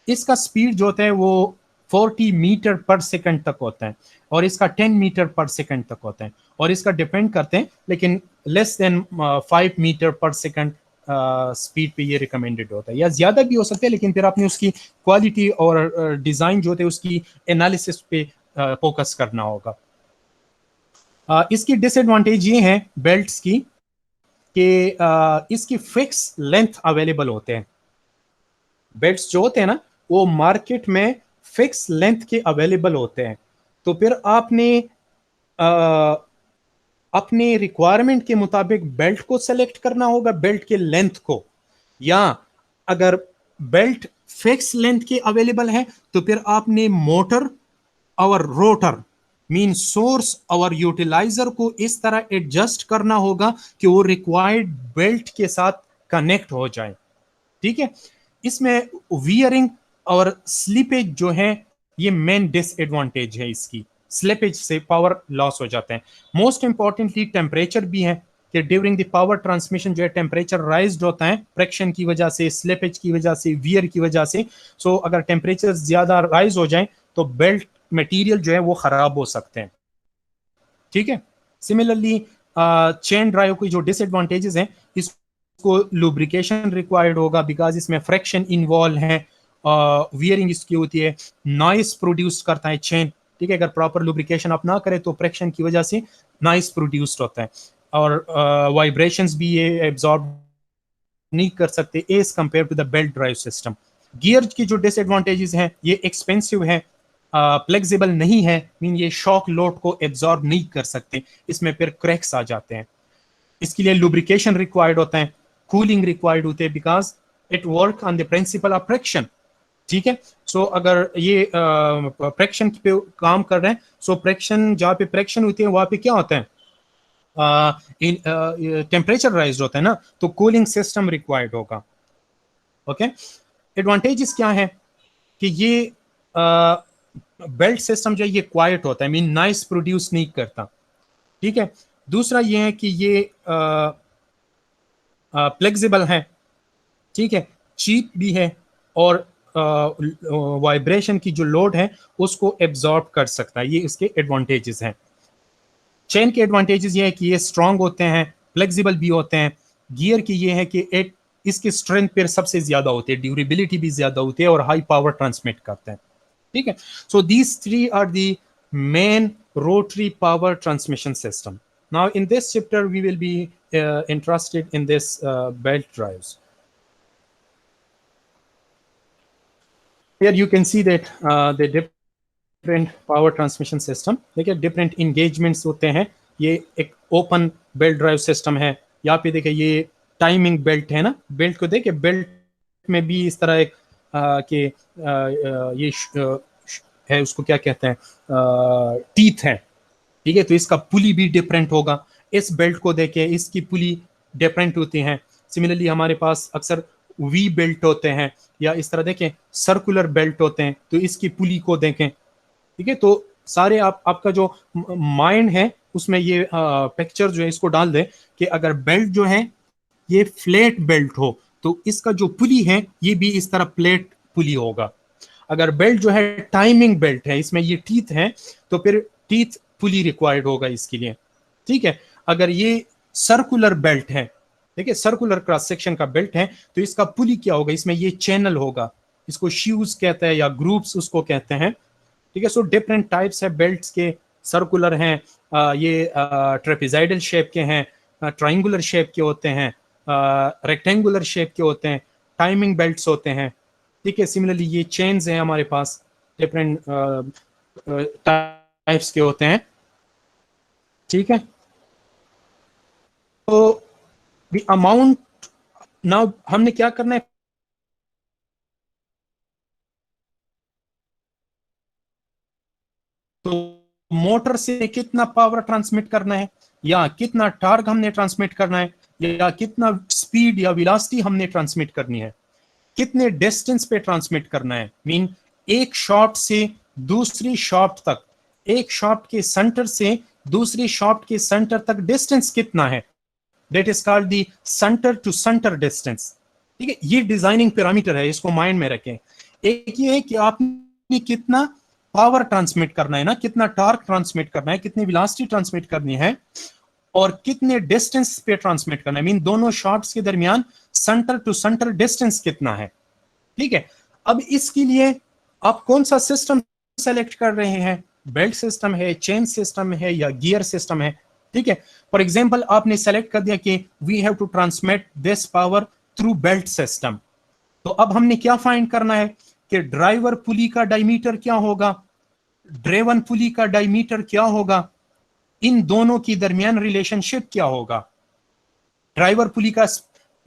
इसका स्पीड जो होता है वो 40 मीटर पर सेकंड तक होता है और इसका 10 मीटर पर सेकंड तक होता है, और इसका डिपेंड करते हैं, लेकिन लेस देन 5 मीटर पर सेकंड स्पीड पे ये रिकमेंडेड होता है, या ज़्यादा भी हो सकता है, लेकिन फिर आपने उसकी क्वालिटी और डिज़ाइन जो होते हैं उसकी एनालिसिस पे फोकस करना होगा। इसकी डिसएडवांटेज ये है बेल्ट्स की कि इसकी फिक्स लेंथ अवेलेबल होते हैं। बेल्ट्स जो होते हैं ना वो मार्केट में फिक्स लेंथ के अवेलेबल होते हैं, तो फिर आपने अपने रिक्वायरमेंट के मुताबिक बेल्ट को सेलेक्ट करना होगा, बेल्ट के लेंथ को, या अगर बेल्ट फिक्स लेंथ के अवेलेबल है तो फिर आपने मोटर और रोटर मीन सोर्स और यूटिलाइजर को इस तरह एडजस्ट करना होगा कि वो रिक्वायर्ड बेल्ट के साथ कनेक्ट हो जाए। ठीक है, इसमें वियरिंग और स्लीपेज जो है ये मेन डिसएडवांटेज है इसकी। स्लिपेज से पावर लॉस हो जाते हैं। मोस्ट इंपॉर्टेंटली टेम्परेचर भी है कि ड्यूरिंग द पावर ट्रांसमिशन जो है टेम्परेचर राइज होता है फ्रिक्शन की वजह से, स्लिपेज की वजह से, वियर की वजह से। सो अगर टेम्परेचर ज्यादा राइज हो जाए तो बेल्ट मटेरियल जो है वो खराब हो सकते हैं। ठीक है, सिमिलरली चेन ड्राइव की जो डिसएडवांटेजेस हैं, इसको लुब्रिकेशन रिक्वायर्ड होगा बिकॉज इसमें फ्रिक्शन इन्वॉल्व है, वियरिंग इसकी होती है, नॉइस प्रोड्यूस करता है चेन। ठीक है, अगर प्रॉपर लुब्रिकेशन आप ना करें तो फ्रिक्शन की वजह से नॉइस प्रोड्यूस्ड होता है, और वाइब्रेशंस भी ये एब्जॉर्ब नहीं कर सकते as compare to the belt drive system. Gear की जो डिसएडवांटेजेस हैं, ये एक्सपेंसिव है, फ्लेक्सिबल नहीं है, मीन ये शॉक लोड को एब्जॉर्ब नहीं कर सकते, इसमें फिर क्रैक्स आ जाते हैं। इसके लिए लुब्रिकेशन रिक्वायर्ड होता है, कूलिंग रिक्वायर्ड होते हैं because it work on the principle of friction. ठीक है, सो अगर ये फ्रिक्शन पे काम कर रहे हैं, सो फ्रिक्शन जहाँ पे फ्रिक्शन होती है वहां पे क्या होता है, टेम्परेचर राइज होता है ना, तो कूलिंग सिस्टम रिक्वायर्ड होगा। ओके, एडवांटेजेस क्या है कि ये बेल्ट सिस्टम जो है ये क्वाइट होता है, मीन नॉइस प्रोड्यूस नहीं करता। ठीक है, दूसरा ये है कि ये फ्लेक्सिबल है। ठीक है, चीप भी है, और वाइब्रेशन की जो लोड है उसको एब्जॉर्ब कर सकता है, ये इसके एडवांटेजेस हैं। चेन के एडवांटेजेस ये है कि ये स्ट्रांग होते हैं, फ्लेक्सिबल भी होते हैं। गियर की ये है कि इसकी स्ट्रेंथ पर सबसे ज्यादा होती है, ड्यूरेबिलिटी भी ज्यादा होती है, और हाई पावर ट्रांसमिट करते हैं। ठीक है, so these three are the main rotary power transmission system. Now in this chapter we will be interested in this belt drives. Here you can see that the different power transmission system, देखिए different engagements होते हैं। ये एक open belt drive system है। यहाँ पे देखिए ये टाइमिंग बेल्ट है ना, बेल्ट को देखिए, बेल्ट में भी इस तरह एक के ये है, उसको क्या कहते हैं, टीथ है। ठीक है, तो इसका पुली भी डिफरेंट होगा। इस बेल्ट को देखें, इसकी पुली डिफरेंट होती हैं। सिमिलरली हमारे पास अक्सर वी बेल्ट होते हैं, या इस तरह देखें सर्कुलर बेल्ट होते हैं, तो इसकी पुली को देखें। ठीक है, तो सारे आपका जो माइंड है उसमें ये पिक्चर जो है इसको डाल दे कि अगर बेल्ट जो है ये फ्लैट बेल्ट हो तो इसका जो पुली है ये भी इस तरह प्लेट पुली होगा। अगर बेल्ट जो है टाइमिंग बेल्ट है, इसमें ये टीथ है, तो फिर टीथ पुली रिक्वायर्ड होगा इसके लिए। ठीक है, अगर ये सर्कुलर बेल्ट है, देखिए सर्कुलर क्रॉस सेक्शन का बेल्ट है, तो इसका पुली क्या होगा, इसमें ये चैनल होगा, इसको शूज कहते हैं या ग्रुप्स उसको कहते हैं। ठीक है, सो डिफरेंट टाइप्स है बेल्ट्स के, सर्कुलर हैं, ये ट्रेपेजाइडल शेप के हैं, ट्राइंगुलर शेप के होते हैं, रेक्टेंगुलर शेप के होते हैं, टाइमिंग बेल्ट्स होते हैं। ठीक है, सिमिलरली ये चेन्स हैं हमारे पास, डिफरेंट टाइप्स के होते हैं। ठीक है, तो द अमाउंट, नाउ हमने क्या करना है, तो मोटर से कितना पावर ट्रांसमिट करना है, या कितना टार्क हमने ट्रांसमिट करना है, या कितना स्पीड या वेलोसिटी हमने ट्रांसमिट करनी है, कितने डिस्टेंस पे ट्रांसमिट करना है, मीन एक शॉफ्ट से दूसरी शॉफ्ट तक, एक शॉफ्ट के सेंटर से दूसरी शॉफ्ट के सेंटर तक डिस्टेंस कितना है, that is called the centre to centre distance. ठीक है, ये डिजाइनिंग पैरामीटर है, इसको माइंड में रखें। एक ये है कि आपने कितना पावर ट्रांसमिट करना है ना, कितना टॉर्क ट्रांसमिट करना है, कितनी वेलोसिटी ट्रांसमिट करनी है, और कितने डिस्टेंस पे ट्रांसमिट करना है, मीन दोनों शॉट्स के दरमियान सेंटर टू सेंटर डिस्टेंस कितना है। ठीक है, अब इसके लिए आप कौन सा सिस्टम सेलेक्ट कर रहे हैं, बेल्ट सिस्टम है, चेन सिस्टम है या गियर सिस्टम है। ठीक है, फॉर एग्जांपल आपने सेलेक्ट कर दिया कि we have to transmit this power through belt system, तो अब हमने क्या फाइंड करना है कि ड्राइवर पुली का डायमीटर क्या होगा, ड्रेवन पुली का डायमीटर क्या होगा, इन दोनों की दरमियान रिलेशनशिप क्या होगा। ड्राइवर पुली का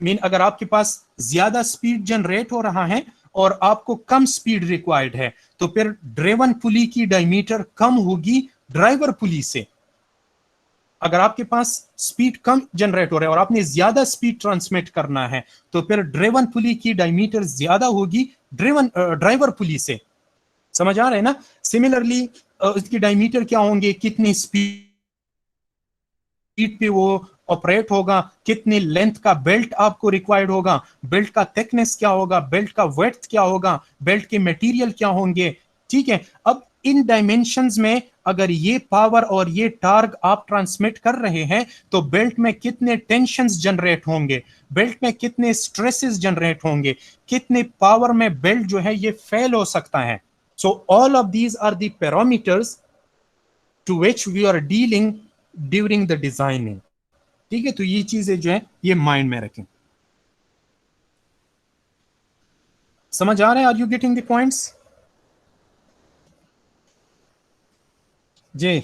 मीन अगर आपके पास ज्यादा स्पीड जनरेट हो रहा है और आपको कम स्पीड रिक्वायर्ड है, तो फिर ड्रेवन पुली की डायमीटर कम होगी ड्राइवर पुली से। अगर आपके पास स्पीड कम जनरेट हो रहा है और आपने ज्यादा स्पीड ट्रांसमिट करना है, तो फिर ड्रेवन पुली की डायमीटर ज्यादा होगी ड्राइवर पुली से। समझ आ रहा है ना। सिमिलरली इसकी डायमीटर क्या होंगे, कितनी स्पीड पे वो ऑपरेट होगा, कितनी लेंथ का बेल्ट आपको रिक्वायर्ड होगा, बेल्ट का थिकनेस क्या होगा, बेल्ट का वेड्थ क्या होगा, बेल्ट के मटेरियल क्या होंगे। ठीक है, अब इन डायमेंशंस में अगर ये पावर और ये टार्क आप ट्रांसमिट कर रहे हैं, तो बेल्ट में कितने टेंशंस जनरेट होंगे, बेल्ट में कितने स्ट्रेसेस जनरेट होंगे, कितने पावर में बेल्ट जो है ये फेल हो सकता है। So all of these are the parameters to which we are dealing during the designing. ठीक है, तो ये चीजें जो है ये माइंड में रखें। समझ आ रहे हैं, are you getting the points? जी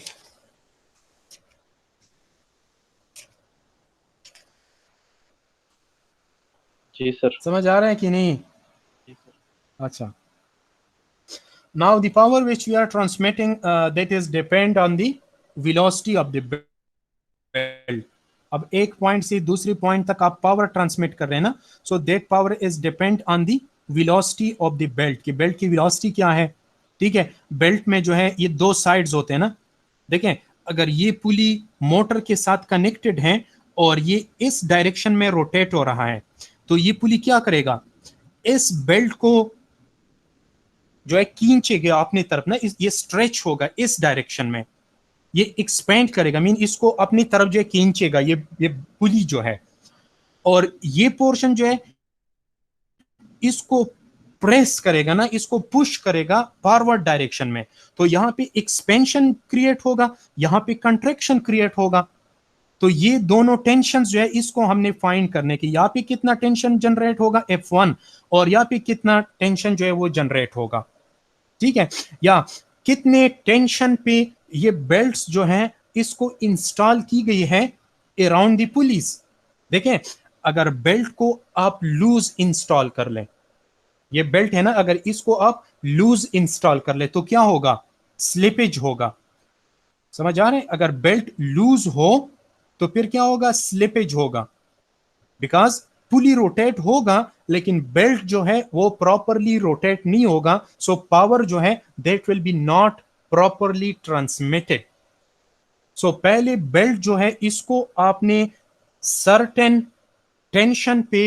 जी सर। समझ आ रहा है कि नहीं? अच्छा, now the power which we are transmitting that is depend on the velocity of the belt. अब एक पॉइंट से दूसरी पॉइंट तक आप पावर ट्रांसमिट कर रहे हैं ना, so that power is depend on the velocity of the belt, कि बेल्ट की वेलोसिटी क्या है। ठीक है, बेल्ट में जो है ये दो साइड्स होते हैं ना, देखें अगर ये पुली मोटर के साथ कनेक्टेड है और ये इस डायरेक्शन में रोटेट हो रहा है, तो ये पुली क्या करेगा, इस बेल्ट को जो है खींचेगा अपनी तरफ ना, ये स्ट्रेच होगा इस डायरेक्शन में, ये एक्सपेंड करेगा, मीन इसको अपनी तरफ जो है खींचेगा ये पुली जो है, और ये पोर्शन जो है इसको प्रेस करेगा ना, इसको पुश करेगा फॉरवर्ड डायरेक्शन में। तो यहां पे एक्सपेंशन क्रिएट होगा, यहां पे कंट्रैक्शन क्रिएट होगा। तो ये दोनों टेंशन जो है इसको हमने फाइंड करने की, यहाँ पे कितना टेंशन जनरेट होगा F1 और यहाँ पे कितना टेंशन जो है वो जनरेट होगा। ठीक है, या कितने टेंशन पे ये बेल्ट्स जो हैं इसको इंस्टॉल की गई है अराउंड द पुलिस। देखें अगर बेल्ट को आप लूज इंस्टॉल कर लें, ये बेल्ट है ना, अगर इसको आप लूज इंस्टॉल कर ले तो क्या होगा, स्लिपेज होगा। समझ आ रहे हैं, अगर बेल्ट लूज हो तो फिर क्या होगा, स्लिपेज होगा, बिकॉज पुली रोटेट होगा लेकिन बेल्ट जो है वो प्रॉपरली रोटेट नहीं होगा, सो पावर जो है that will be not properly transmitted. So पहले बेल्ट जो है इसको आपने सर्टेन टेंशन पे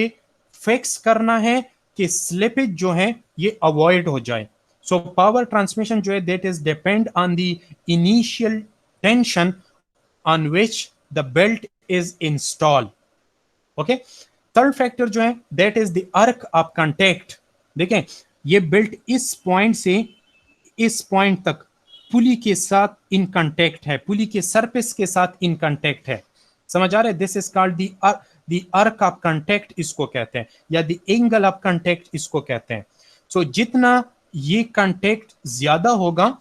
फिक्स करना है कि स्लिपेज जो है ये अवॉइड हो जाए। सो पावर ट्रांसमिशन जो है that is depend on the initial tension on which the belt is installed. Okay, third factor जो है that is the arc of contact. देखें ये बेल्ट इस पॉइंट से इस पॉइंट तक पुली के साथ इन कांटेक्ट है, पुली के सरफेस के साथ इन कांटेक्ट है। समझ आ रहा है, this is called the arc of contact इसको कहते हैं, या द एंगल ऑफ कांटेक्ट इसको कहते हैं। सो जितना ये कांटेक्ट ज्यादा होगा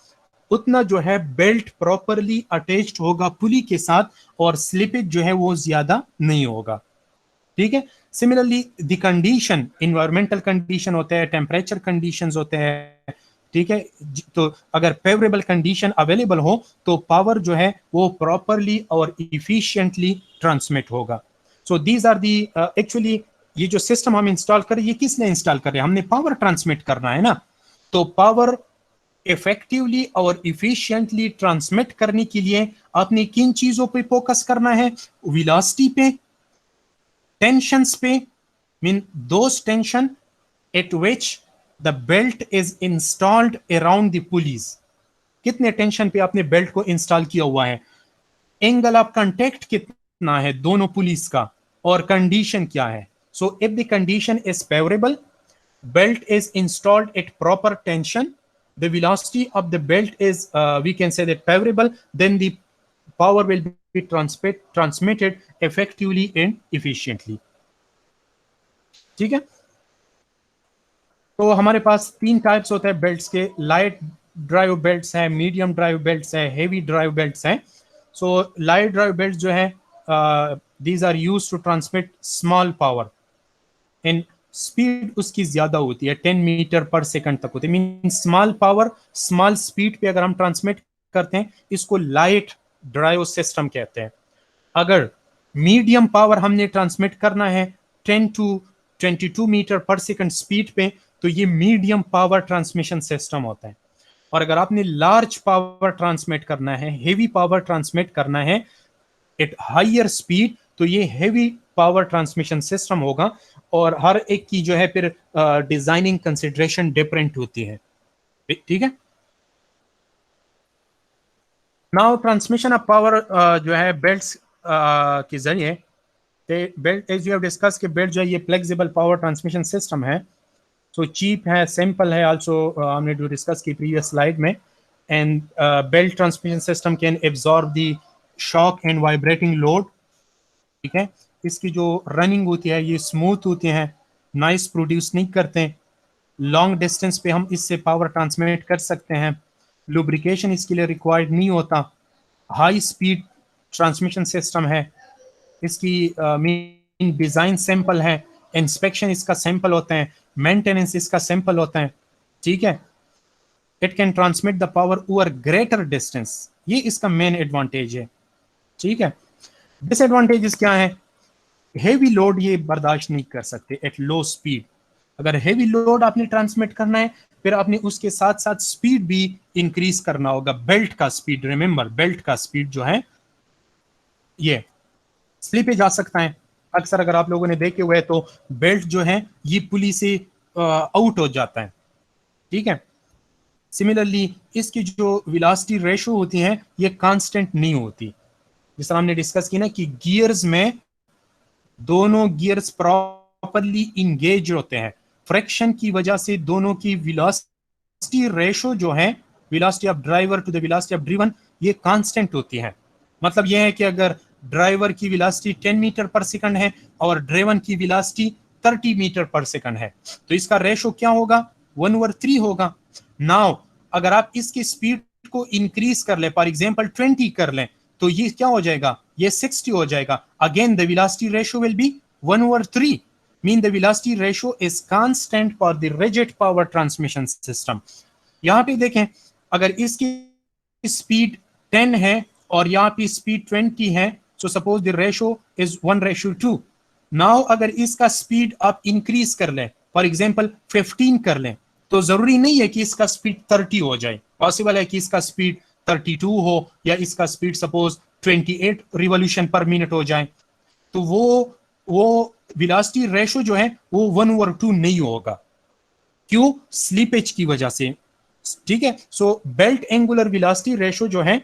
उतना जो है बेल्ट प्रॉपरली अटैच्ड होगा पुली के साथ और स्लिपेज जो है वो ज्यादा नहीं होगा। ठीक है, similarly the condition, environmental condition होते हैं, टेम्परेचर कंडीशंस होते हैं। ठीक है, तो अगर फेवरेबल कंडीशन अवेलेबल हो तो पावर जो है वो प्रॉपरली और इफिशिएंटली ट्रांसमिट होगा। So these are the actually ये जो सिस्टम हम इंस्टॉल कर रहे हैं ये किसने इंस्टॉल कर रहे हैं, हमने पावर ट्रांसमिट करना है ना। तो पावर इफेक्टिवली और इफिशिएंटली ट्रांसमिट करने के लिए आपने किन चीजों पे फोकस करना है, वेलोसिटी पे, टेंशंस पे, mean those tension eight which the belt is installed around the pulleys, कितने टेंशन पे आपने बेल्ट को इंस्टॉल किया हुआ है, एंगल ऑफ कांटेक्ट कितना कितना है दोनों पुलिस का और कंडीशन क्या है. So if the condition is favourable, belt is installed at proper tension, the velocity of the belt is we can say that favorable, then the power will be transmitted effectively and efficiently. ठीक है. तो हमारे पास 3 types होते हैं belts के. Light drive belts हैं, medium drive belts हैं, heavy drive belts हैं. सो लाइट ड्राइव बेल्ट्स जो है these are used to transmit small power and speed उसकी ज्यादा होती है, 10 मीटर पर सेकंड तक होती है. Mean small power small speed पे अगर हम ट्रांसमिट करते हैं इसको लाइट ड्राइव सिस्टम कहते हैं. अगर मीडियम पावर हमने ट्रांसमिट करना है 10 to 22 मीटर पर सेकंड स्पीड पे, तो ये मीडियम पावर ट्रांसमिशन सिस्टम होता है. और अगर आपने लार्ज पावर ट्रांसमिट करना है, हेवी पावर ट्रांसमिट करना है एट हायर स्पीड, तो ये हेवी पावर ट्रांसमिशन सिस्टम होगा. और हर एक की जो है फिर डिजाइनिंग कंसिडरेशन डिफरेंट होती है. ठीक है. नाउ ट्रांसमिशन ऑफ पावर जो है बेल्ट्स के जरिए, belt as you have discuss के बेल्ट जो है ये फ्लेक्सिबल पावर ट्रांसमिशन सिस्टम है. सो चीप है, सिंपल है, आल्सो हमने जो डिस्कस की प्रीवियस स्लाइड में. And belt transmission system can absorb the shock and vibrating load. ठीक है. इसकी जो रनिंग होती है ये स्मूथ होती है, नॉइस प्रोड्यूस नहीं करते. लॉन्ग डिस्टेंस पे हम इससे पावर ट्रांसमिट कर सकते हैं. लुब्रिकेशन इसके लिए रिक्वायर्ड नहीं होता. हाई स्पीड ट्रांसमिशन सिस्टम है. इसकी मीन डिजाइन सिंपल है, इंस्पेक्शन इसका सिंपल होता है, मेंटेनेंस इसका सिंपल होता है. ठीक है. It can transmit the power over greater distance, ये इसका मेन एडवांटेज है. ठीक है. डिसएडवांटेजेस क्या है? हेवी लोड ये बर्दाश्त नहीं कर सकते एट लो स्पीड. अगर हेवी लोड आपने ट्रांसमिट करना है फिर आपने उसके साथ साथ स्पीड भी इंक्रीज करना होगा. बेल्ट का स्पीड, रिमेंबर बेल्ट का स्पीड जो है ये स्लिपेज आ सकता है. अक्सर अगर आप लोगों ने देखे हुए तो बेल्ट जो है ये पुली से आउट हो जाता है. ठीक है. सिमिलरली इसकी जो वेलोसिटी रेशो होती है ये कांस्टेंट नहीं होती. जिस तरह हमने डिस्कस की ना कि गियर्स में दोनों गियर्स प्रॉपरली इंगेज होते हैं. फ्रिक्शन की वजह से दोनों की वेलोसिटी रेशो जो है, velocity of driver to the velocity of driven, ये कांस्टेंट होती है. मतलब यह है कि अगर ड्राइवर की वेलोसिटी 10 मीटर पर सेकंड है और ड्रिवन की वेलोसिटी 30 मीटर पर सेकंड है, तो इसका रेशो क्या होगा? 1/3 होगा. नाउ अगर आप इसकी स्पीड को इंक्रीज कर ले, फॉर एग्जांपल 20 कर लें, तो ये क्या हो जाएगा? ये 60 हो जाएगा. Again the velocity ratio will be 1/3. Mean the velocity ratio is constant for the rigid power transmission system. यहां पे देखें, अगर इसकी स्पीड 10 है और यहाँ पे स्पीड 20 है, so suppose the ratio is 1/2. Now अगर इसका स्पीड आप इंक्रीज कर लें, फॉर एग्जांपल 15 कर लें, तो जरूरी नहीं है कि इसका स्पीड 30 हो जाए. पॉसिबल है कि इसका स्पीड 32 हो या इसका स्पीड सपोज 28 रिवॉल्यूशन पर मिनट हो जाए. तो वो वेलोसिटी रेशो जो है वो 1/2 नहीं होगा. क्यों? स्लीपेज की वजह से. ठीक है. So belt angular velocity ratio जो है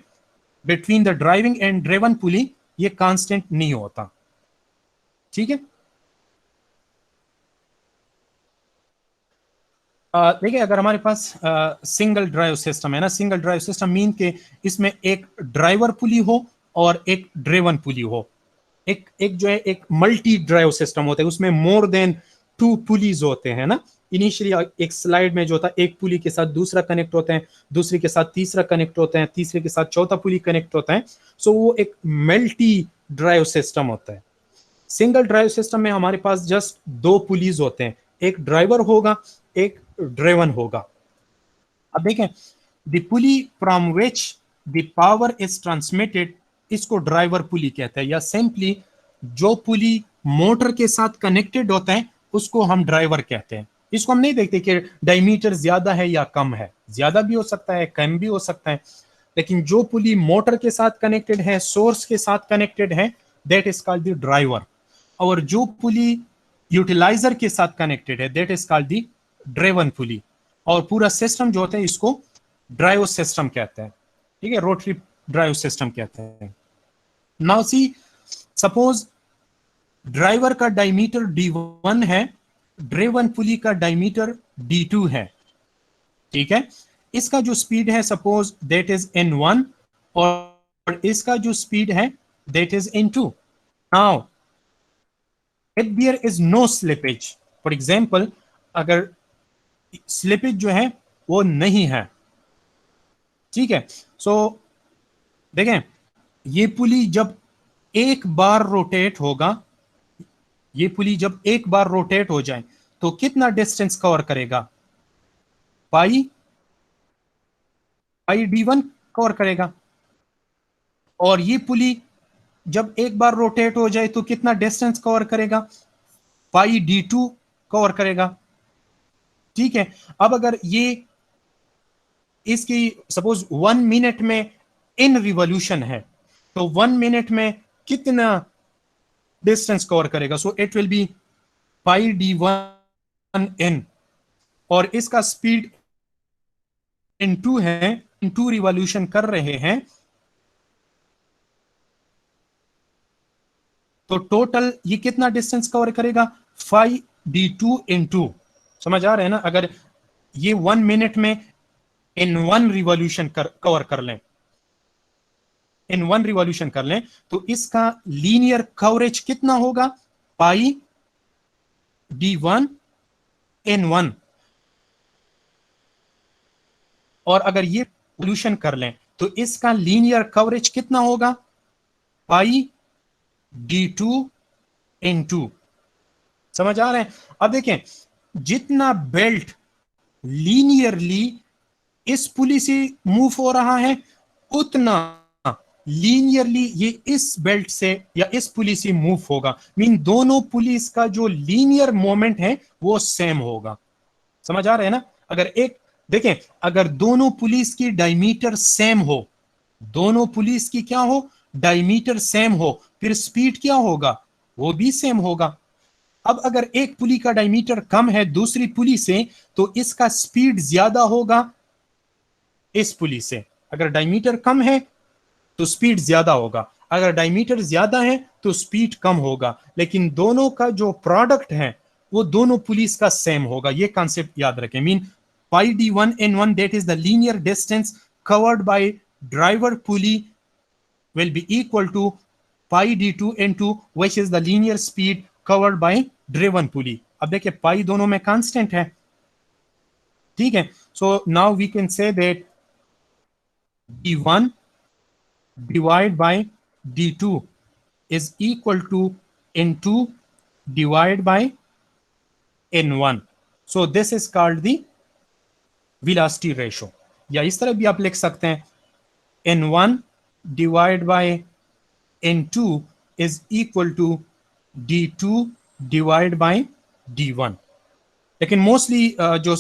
between the driving and driven pulley ये कांस्टेंट नहीं होता. ठीक है. देखिए, अगर हमारे पास सिंगल ड्राइव सिस्टम है ना, सिंगल ड्राइव सिस्टम मीन के इसमें एक ड्राइवर पुली हो और एक ड्रिवन पुली हो. एक जो है एक मल्टी ड्राइव सिस्टम होता है, उसमें मोर देन 2 पुलीज होते हैं ना. इनिशियली एक स्लाइड में जो था एक पुली के साथ दूसरा कनेक्ट होता है, दूसरे के साथ तीसरा कनेक्ट होता है, तीसरे के साथ चौथा पुली कनेक्ट होता है. सो वो एक मल्टी ड्राइव सिस्टम होता है. सिंगल ड्राइव सिस्टम में हमारे पास जस्ट 2 पुलीज होते हैं, एक ड्राइवर होगा, एक ड्रिवन होगा. अब देखें, the pulley from which the power is transmitted, इसको ड्राइवर पुली कहते हैं, या सिंपली जो पुली मोटर के साथ कनेक्टेड होता है उसको हम ड्राइवर कहते हैं. इसको हम नहीं देखते कि डायमीटर ज्यादा है या कम है, ज्यादा भी हो सकता है, कम भी हो सकता है, लेकिन जो पुली मोटर के साथ कनेक्टेड है, सोर्स के साथ कनेक्टेड है, that is called the driver. और जो पुली यूटिलाइजर के साथ कनेक्टेड है, that is called the driven pulley. और पूरा सिस्टम जो होता है इसको ड्राइव सिस्टम कहते हैं. ठीक है, रोटरी ड्राइव सिस्टम कहते हैं. नाउ सी, सपोज ड्राइवर का डायमीटर D1 है, ड्रेवन पुली का डायमीटर D2 है, ठीक है। इसका जो स्पीड है सपोज दैट इज N1 और इसका जो स्पीड है that is N2। Now if there is no slippage, for example अगर स्लिपेज जो है वो नहीं है, ठीक है। सो देखें, ये पुली जब एक बार रोटेट होगा, ये पुली जब एक बार रोटेट हो जाए तो कितना डिस्टेंस कवर करेगा? पाई D1 कवर करेगा। और ये पुली जब एक बार रोटेट हो जाए तो कितना डिस्टेंस कवर करेगा? पाई D2 कवर करेगा, ठीक है। अब अगर ये इसकी सपोज 1 मिनट में इन रिवॉल्यूशन है तो 1 मिनट में कितना डिस्टेंस कवर करेगा? So it will B pi D1 और इसका स्पीड N2 है, N2 रिवॉल्यूशन कर रहे हैं, तो टोटल ये कितना डिस्टेंस कवर करेगा? 5D2 N2। समझ आ रहे हैं ना? अगर ये 1 मिनट में N1 रिवॉल्यूशन कवर कर लें, N1 रिवॉल्यूशन कर लें तो इसका लीनियर कवरेज कितना होगा? पाई D1 N1। और अगर ये रिवॉल्यूशन कर लें तो इसका लीनियर कवरेज कितना होगा? पाई D2 N2। समझ आ रहे हैं? अब देखें, जितना बेल्ट लीनियरली इस पुली से मूव हो रहा है उतना लीनियरली ये इस बेल्ट से या इस पुली से मूव होगा। मीन दोनों पुलिस का जो लीनियर मोमेंट है वो सेम होगा। समझ आ रहे हैं ना? अगर एक देखें, अगर दोनों पुलिस की डायमीटर सेम हो, दोनों पुलिस की क्या हो? डायमीटर सेम हो, फिर स्पीड क्या होगा? वो भी सेम होगा। अब अगर एक पुली का डायमीटर कम है दूसरी पुली से तो इसका स्पीड ज्यादा होगा इस पुली से। अगर डायमीटर कम है तो स्पीड ज्यादा होगा, अगर डायमीटर ज्यादा है तो स्पीड कम होगा, लेकिन दोनों का जो प्रोडक्ट है वो दोनों पुलिस का सेम होगा। ये कॉन्सेप्ट याद रखें। Mean pi D1 N1 that is the linear distance covered by driver pulley will be equal to pi D2 N2 which is the linear speed covered by driven pulley। अब देखिए पाई दोनों में constant है, ठीक है। So now we can say that D1 divided by D2 is equal to N2 divided by N1। so this is called the velocity ratio। या इस तरह भी आप लिख सकते हैं N1 divided by N2 is equal to D2 divided by D1। लेकिन mostly जो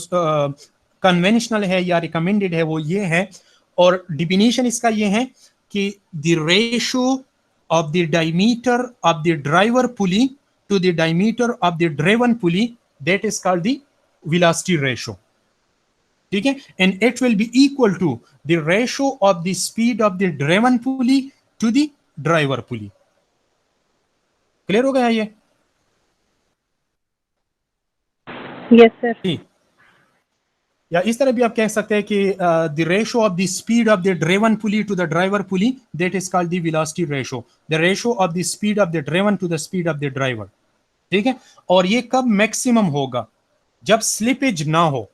कन्वेंशनल है या रिकमेंडेड है वो ये है, और डिफिनीशन इसका ये है कि the ratio of the diameter of the driver pulley to the diameter of the driven pulley that is called the velocity ratio, ठीक है। And it will be equal to the ratio of the speed of the driven pulley to the driver pulley. Clear हो गया ये? Yes, sir. या इस तरह भी आप कह सकते हैं कि the ratio of the speed of the driven pulley to the driver pulley that is called the velocity ratio, the ratio of the speed of the driven to the speed of the driver, ठीक है। और ये कब maximum होगा? जब slippage ना हो।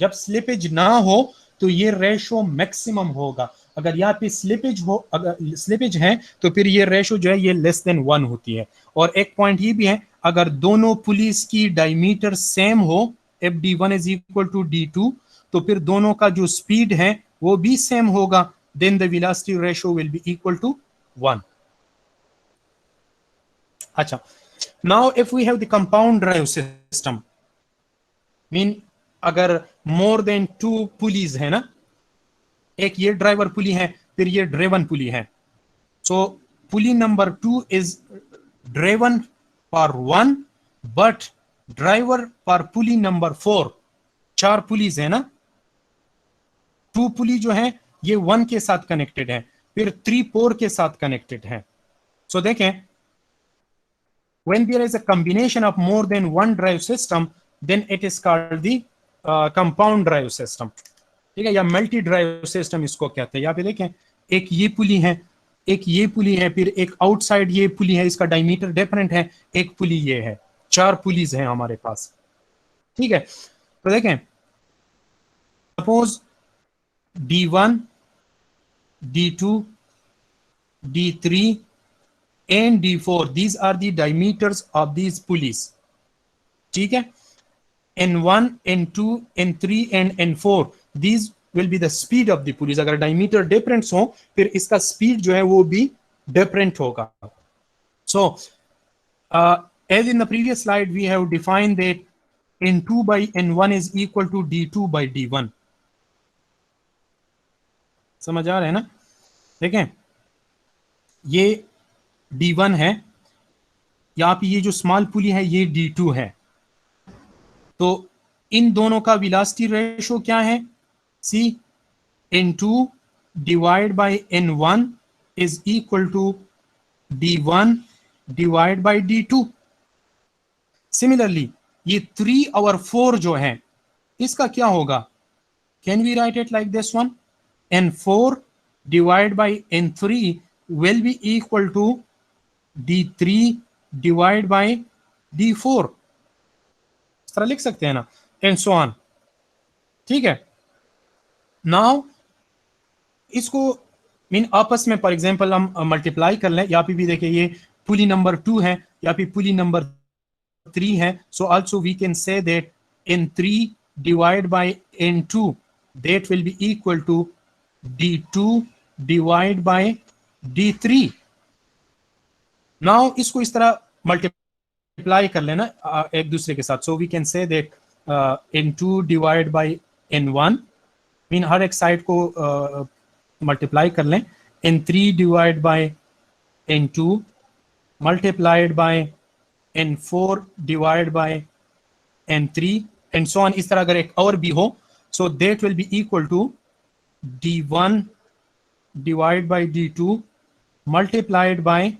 जब स्लिपेज ना हो तो ये रेशियो मैक्सिमम होगा। अगर यहाँ पे स्लिपेज हो, अगर स्लिपेज है तो फिर ये रेशियो जो है ये लेस देन 1 होती है। और एक पॉइंट ये भी है, अगर दोनों पुलिस की डायमीटर सेम हो, if D1 is equal to D2, तो फिर दोनों का जो स्पीड है वो भी सेम होगा, then the velocity ratio will be equal to 1। अच्छा, now if we have the compound drive system, mean अगर more than 2 पुलिस है ना, एक ये ड्राइवर पुली है फिर ये ड्रेवन पुली है, so pulley number 2 is driven for 1 but driver पर पुली नंबर 4, 4 पुलिस है ना, 2 पुली जो है ये 1 के साथ कनेक्टेड है, फिर 3 4 के साथ कनेक्टेड है। सो देखें, when there is a combination of more than one drive system, then it is called the compound drive system. ठीक है, या मल्टी ड्राइव सिस्टम इसको कहते हैं। यहाँ पे देखें, एक ये पुली है, एक ये पुली है, फिर एक आउटसाइड ये पुली है, इसका डायमीटर डिफरेंट है, एक पुली ये है, 4 पुलीज हैं हमारे पास। ठीक है, तो देखें, suppose D1, D2, D3 and D4, these are the diameters of these pulleys। ठीक है, N1, N2, N3 and N4, these will be the speed of the pulleys। अगर डायमीटर डिफरेंस हो फिर इसका स्पीड जो है वो भी डिफरेंट होगा। So as in the previous slide we have defined that N2 by N1 is equal to D2 by D1। समझ आ रहा है ना? देखें, ये D1 है, यहाँ पे ये जो स्मॉल पुली है ये D2 है, तो इन दोनों का वेलोसिटी रेशो क्या है? See N2 divide by N1 is equal to D1 divide by D2। Similarly ये 3 और 4 जो है इसका क्या होगा? Can we write it like this one? N4 divide by N3 will be equal to D3 divide by D4। इस तरह लिख सकते हैं ना, एंड सो ऑन। ठीक है, नाउ इसको मीन आपस में फॉर एग्जांपल हम मल्टीप्लाई कर लें। यहाँ पे भी देखिए, ये पुली नंबर 2 है, यहाँ पे पुली नंबर 3 है, so also we can say that N3 divide by N2 that will be equal to D2 divide by D3। Now इसको इस तरह मल्टीप्लाई कर लेना एक दूसरे के साथ। So we can say that N2 divide by N1, mean हर एक साइड को मल्टीप्लाई कर लें। N3 divide by N2 multiplied by N4 divide by N3 and so on. इस तरह अगर एक और भी हो, so that will be equal to D1 divide by D2 multiplied by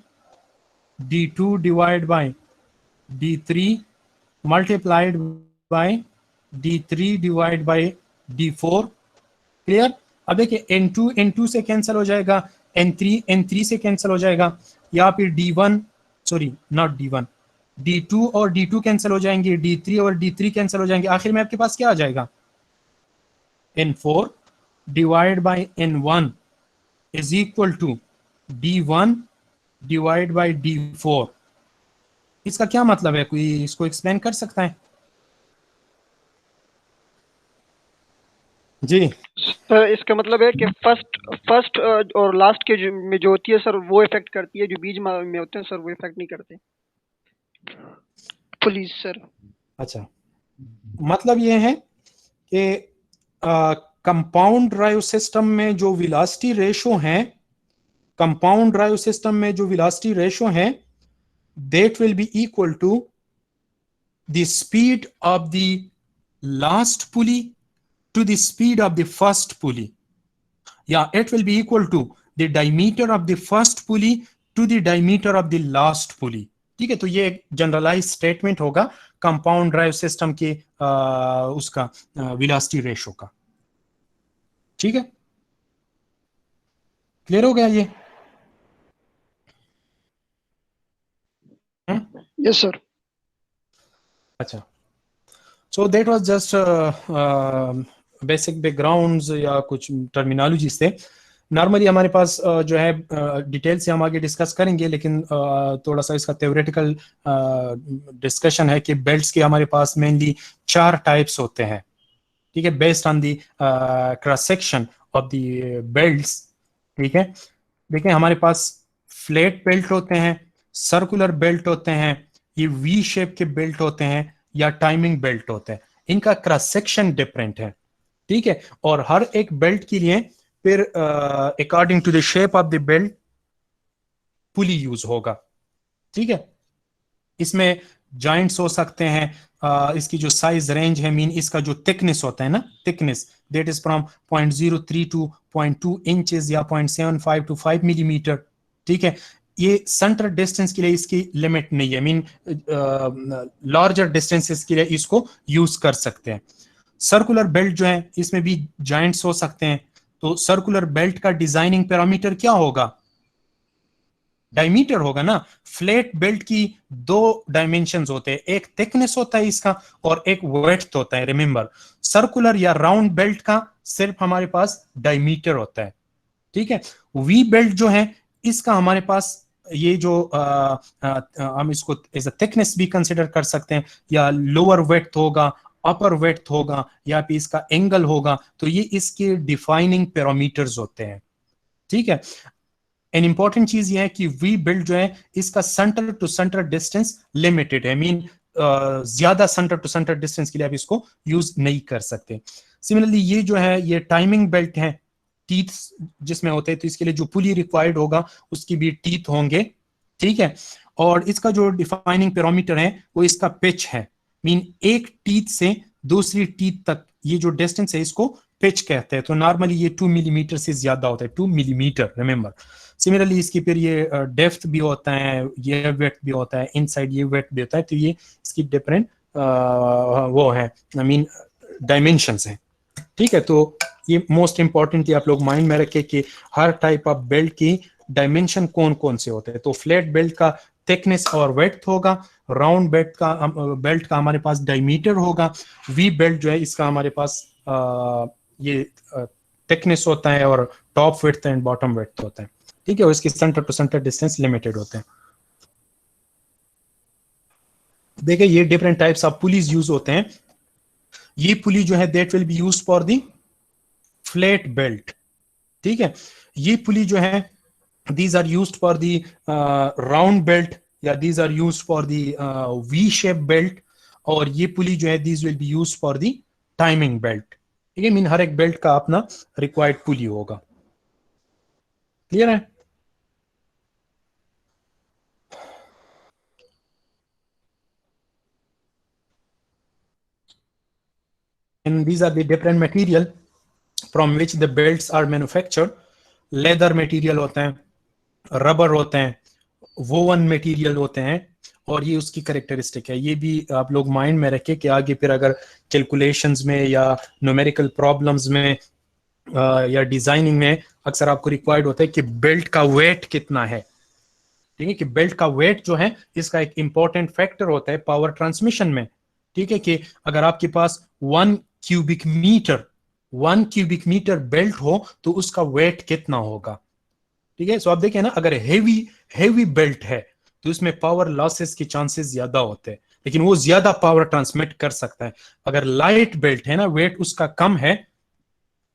D2 divide by D3 multiplied by D3 divide by D4। Clear? अब देखिए, N2 N2 से कैंसिल हो जाएगा, N3 N3 से कैंसिल हो जाएगा, या फिर D1 sorry not D1 D2 और D2 कैंसिल हो जाएंगे, D3 और D3 कैंसिल हो जाएंगे, आखिर में आपके पास क्या आ जाएगा? N4 divide by N1 is equal to D1 divide by D4। इसका क्या मतलब है? कोई इसको एक्सप्लेन कर सकता है? जी सर, इसका मतलब है कि फर्स्ट और लास्ट के में जो होती है सर वो इफेक्ट करती है, जो बीच में होते हैं सर वो इफेक्ट नहीं करते। Please sir. अच्छा, मतलब ये है कि कंपाउंड ड्राइव सिस्टम में जो वेलोसिटी रेशो है, कंपाउंड ड्राइव सिस्टम में जो वेलोसिटी रेशो है, that will be equal to the speed of the last pulley to the speed of the first pulley. Yeah, it will be equal to the diameter of the first pulley to the diameter of the last pulley. ठीक है, तो ये एक generalise statement होगा compound drive system के उसका velocity ratio का। ठीक है, क्लियर हो गया ये? Yes sir. अच्छा, so that was just basic backgrounds या कुछ टर्मिनोलॉजीज थे। नॉर्मली हमारे पास जो है डिटेल से हम आगे डिस्कस करेंगे, लेकिन थोड़ा सा इसका थ्योरेटिकल डिस्कशन है कि बेल्ट्स के हमारे पास मेनली 4 टाइप्स होते हैं। ठीक है, based on the cross section of the belts. ठीक है, देखें, हमारे पास फ्लैट बेल्ट होते हैं, सर्कुलर बेल्ट होते हैं, ये वी शेप के बेल्ट होते हैं, या टाइमिंग बेल्ट होते हैं। इनका क्रॉस सेक्शन डिफरेंट है। ठीक है, और हर एक बेल्ट के लिए फिर according to the shape of the belt pulley use होगा। ठीक है, इसमें जॉइंट्स हो सकते हैं, इसकी जो साइज रेंज है, मीन इसका जो थिकनेस होता है ना, thickness that is from 0.03 to 0.2 inches या 0.75 टू 5 मिलीमीटर। ठीक है, ये सेंटर डिस्टेंस के लिए इसकी लिमिट नहीं है, मीन लार्जर डिस्टेंसेस के लिए इसको यूज कर सकते हैं। सर्कुलर बेल्ट जो है इसमें भी जॉइंट्स हो सकते हैं, तो सर्कुलर बेल्ट का डिजाइनिंग पैरामीटर क्या होगा? डायमीटर होगा ना। फ्लैट बेल्ट की दो डायमेंशंस होते हैं, एक थिकनेस होता है इसका और एक विड्थ होता है। रिमेंबर, सर्कुलर या राउंड बेल्ट का सिर्फ हमारे पास डायमीटर होता है, ठीक है। वी बेल्ट जो है इसका हमारे पास ये जो हम इसको एज अ थिकनेस भी कंसिडर कर सकते हैं, या लोअर विड्थ होगा, अपर विड्थ होगा, या फिर इसका एंगल होगा, तो ये इसके डिफाइनिंग पैरामीटर्स होते हैं, ठीक है। एन इंपॉर्टेंट चीज ये है कि वी बिल्ड जो है इसका centre to centre distance limited है, मीन ज्यादा सेंटर टू सेंटर डिस्टेंस के लिए आप इसको यूज नहीं कर सकते। सिमिलरली ये जो है ये टाइमिंग बेल्ट है, टीथ जिसमें होते हैं, तो इसके लिए जो पुली रिक्वायर्ड होगा उसकी भी टीथ होंगे, ठीक है। और इसका जो डिफाइनिंग पैरामीटर है वो इसका पिच है, मीन एक टीथ से दूसरी टीथ तक ये जो डिस्टेंस है इसको पिच कहते हैं। तो नॉर्मली ये 2 मिलीमीटर से ज्यादा होता है, 2 मिलीमीटर, रिमेंबर। सिमिलरली इसकी फिर ये डेप्थ भी होता है, ये वेट भी होता है, इनसाइड ये वेट भी होता है, तो ये इसकी डिफरेंट वो है, आई मीन डायमेंशंस है, ठीक है। तो ये मोस्ट इंपॉर्टेंटली आप लोग माइंड में रखें कि हर टाइप ऑफ बेल्ट की डायमेंशन कौन कौन से होते हैं। तो फ्लैट बेल्ट का थिकनेस और वेट होगा, राउंड बेल्ट का हमारे पास डायमीटर होगा, वी बेल्ट जो है इसका हमारे पास ये थिकनेस होता है और top width and bottom width होता है, ठीक है। और इसकी centre to centre distance limited होते हैं। देखिए ये different types of pulleys use होते हैं। ये पुली जो है that will be used for the flat belt, ठीक है। ये पुली जो है these are used for the round belt या these are used for the V shape belt, और ये पुली जो है these will be used for the timing belt, ठीक है। मीन हर एक बेल्ट का अपना रिक्वायर्ड पुली होगा, क्लियर है। And these are the different material from which the belts are manufactured. Leather material होते हैं, रबर होते हैं, वोवन मटेरियल होते हैं, और ये उसकी करेक्टरिस्टिक है। ये भी आप लोग माइंड में रखें कि आगे फिर अगर कैलकुलेशंस में या न्यूमेरिकल प्रॉब्लम्स में या डिजाइनिंग में अक्सर आपको रिक्वायर्ड होता है कि बेल्ट का वेट कितना है, ठीक है। कि बेल्ट का वेट जो है इसका एक इंपॉर्टेंट फैक्टर होता है पावर ट्रांसमिशन में, ठीक है। कि अगर आपके पास 1 क्यूबिक मीटर बेल्ट हो तो उसका वेट कितना होगा, ठीक है। सो आप देखें ना, अगर हेवी बेल्ट है तो इसमें पावर लॉसेस के चांसेस ज्यादा होते हैं, लेकिन वो ज्यादा पावर ट्रांसमिट कर सकता है। अगर लाइट बेल्ट है ना, वेट उसका कम है,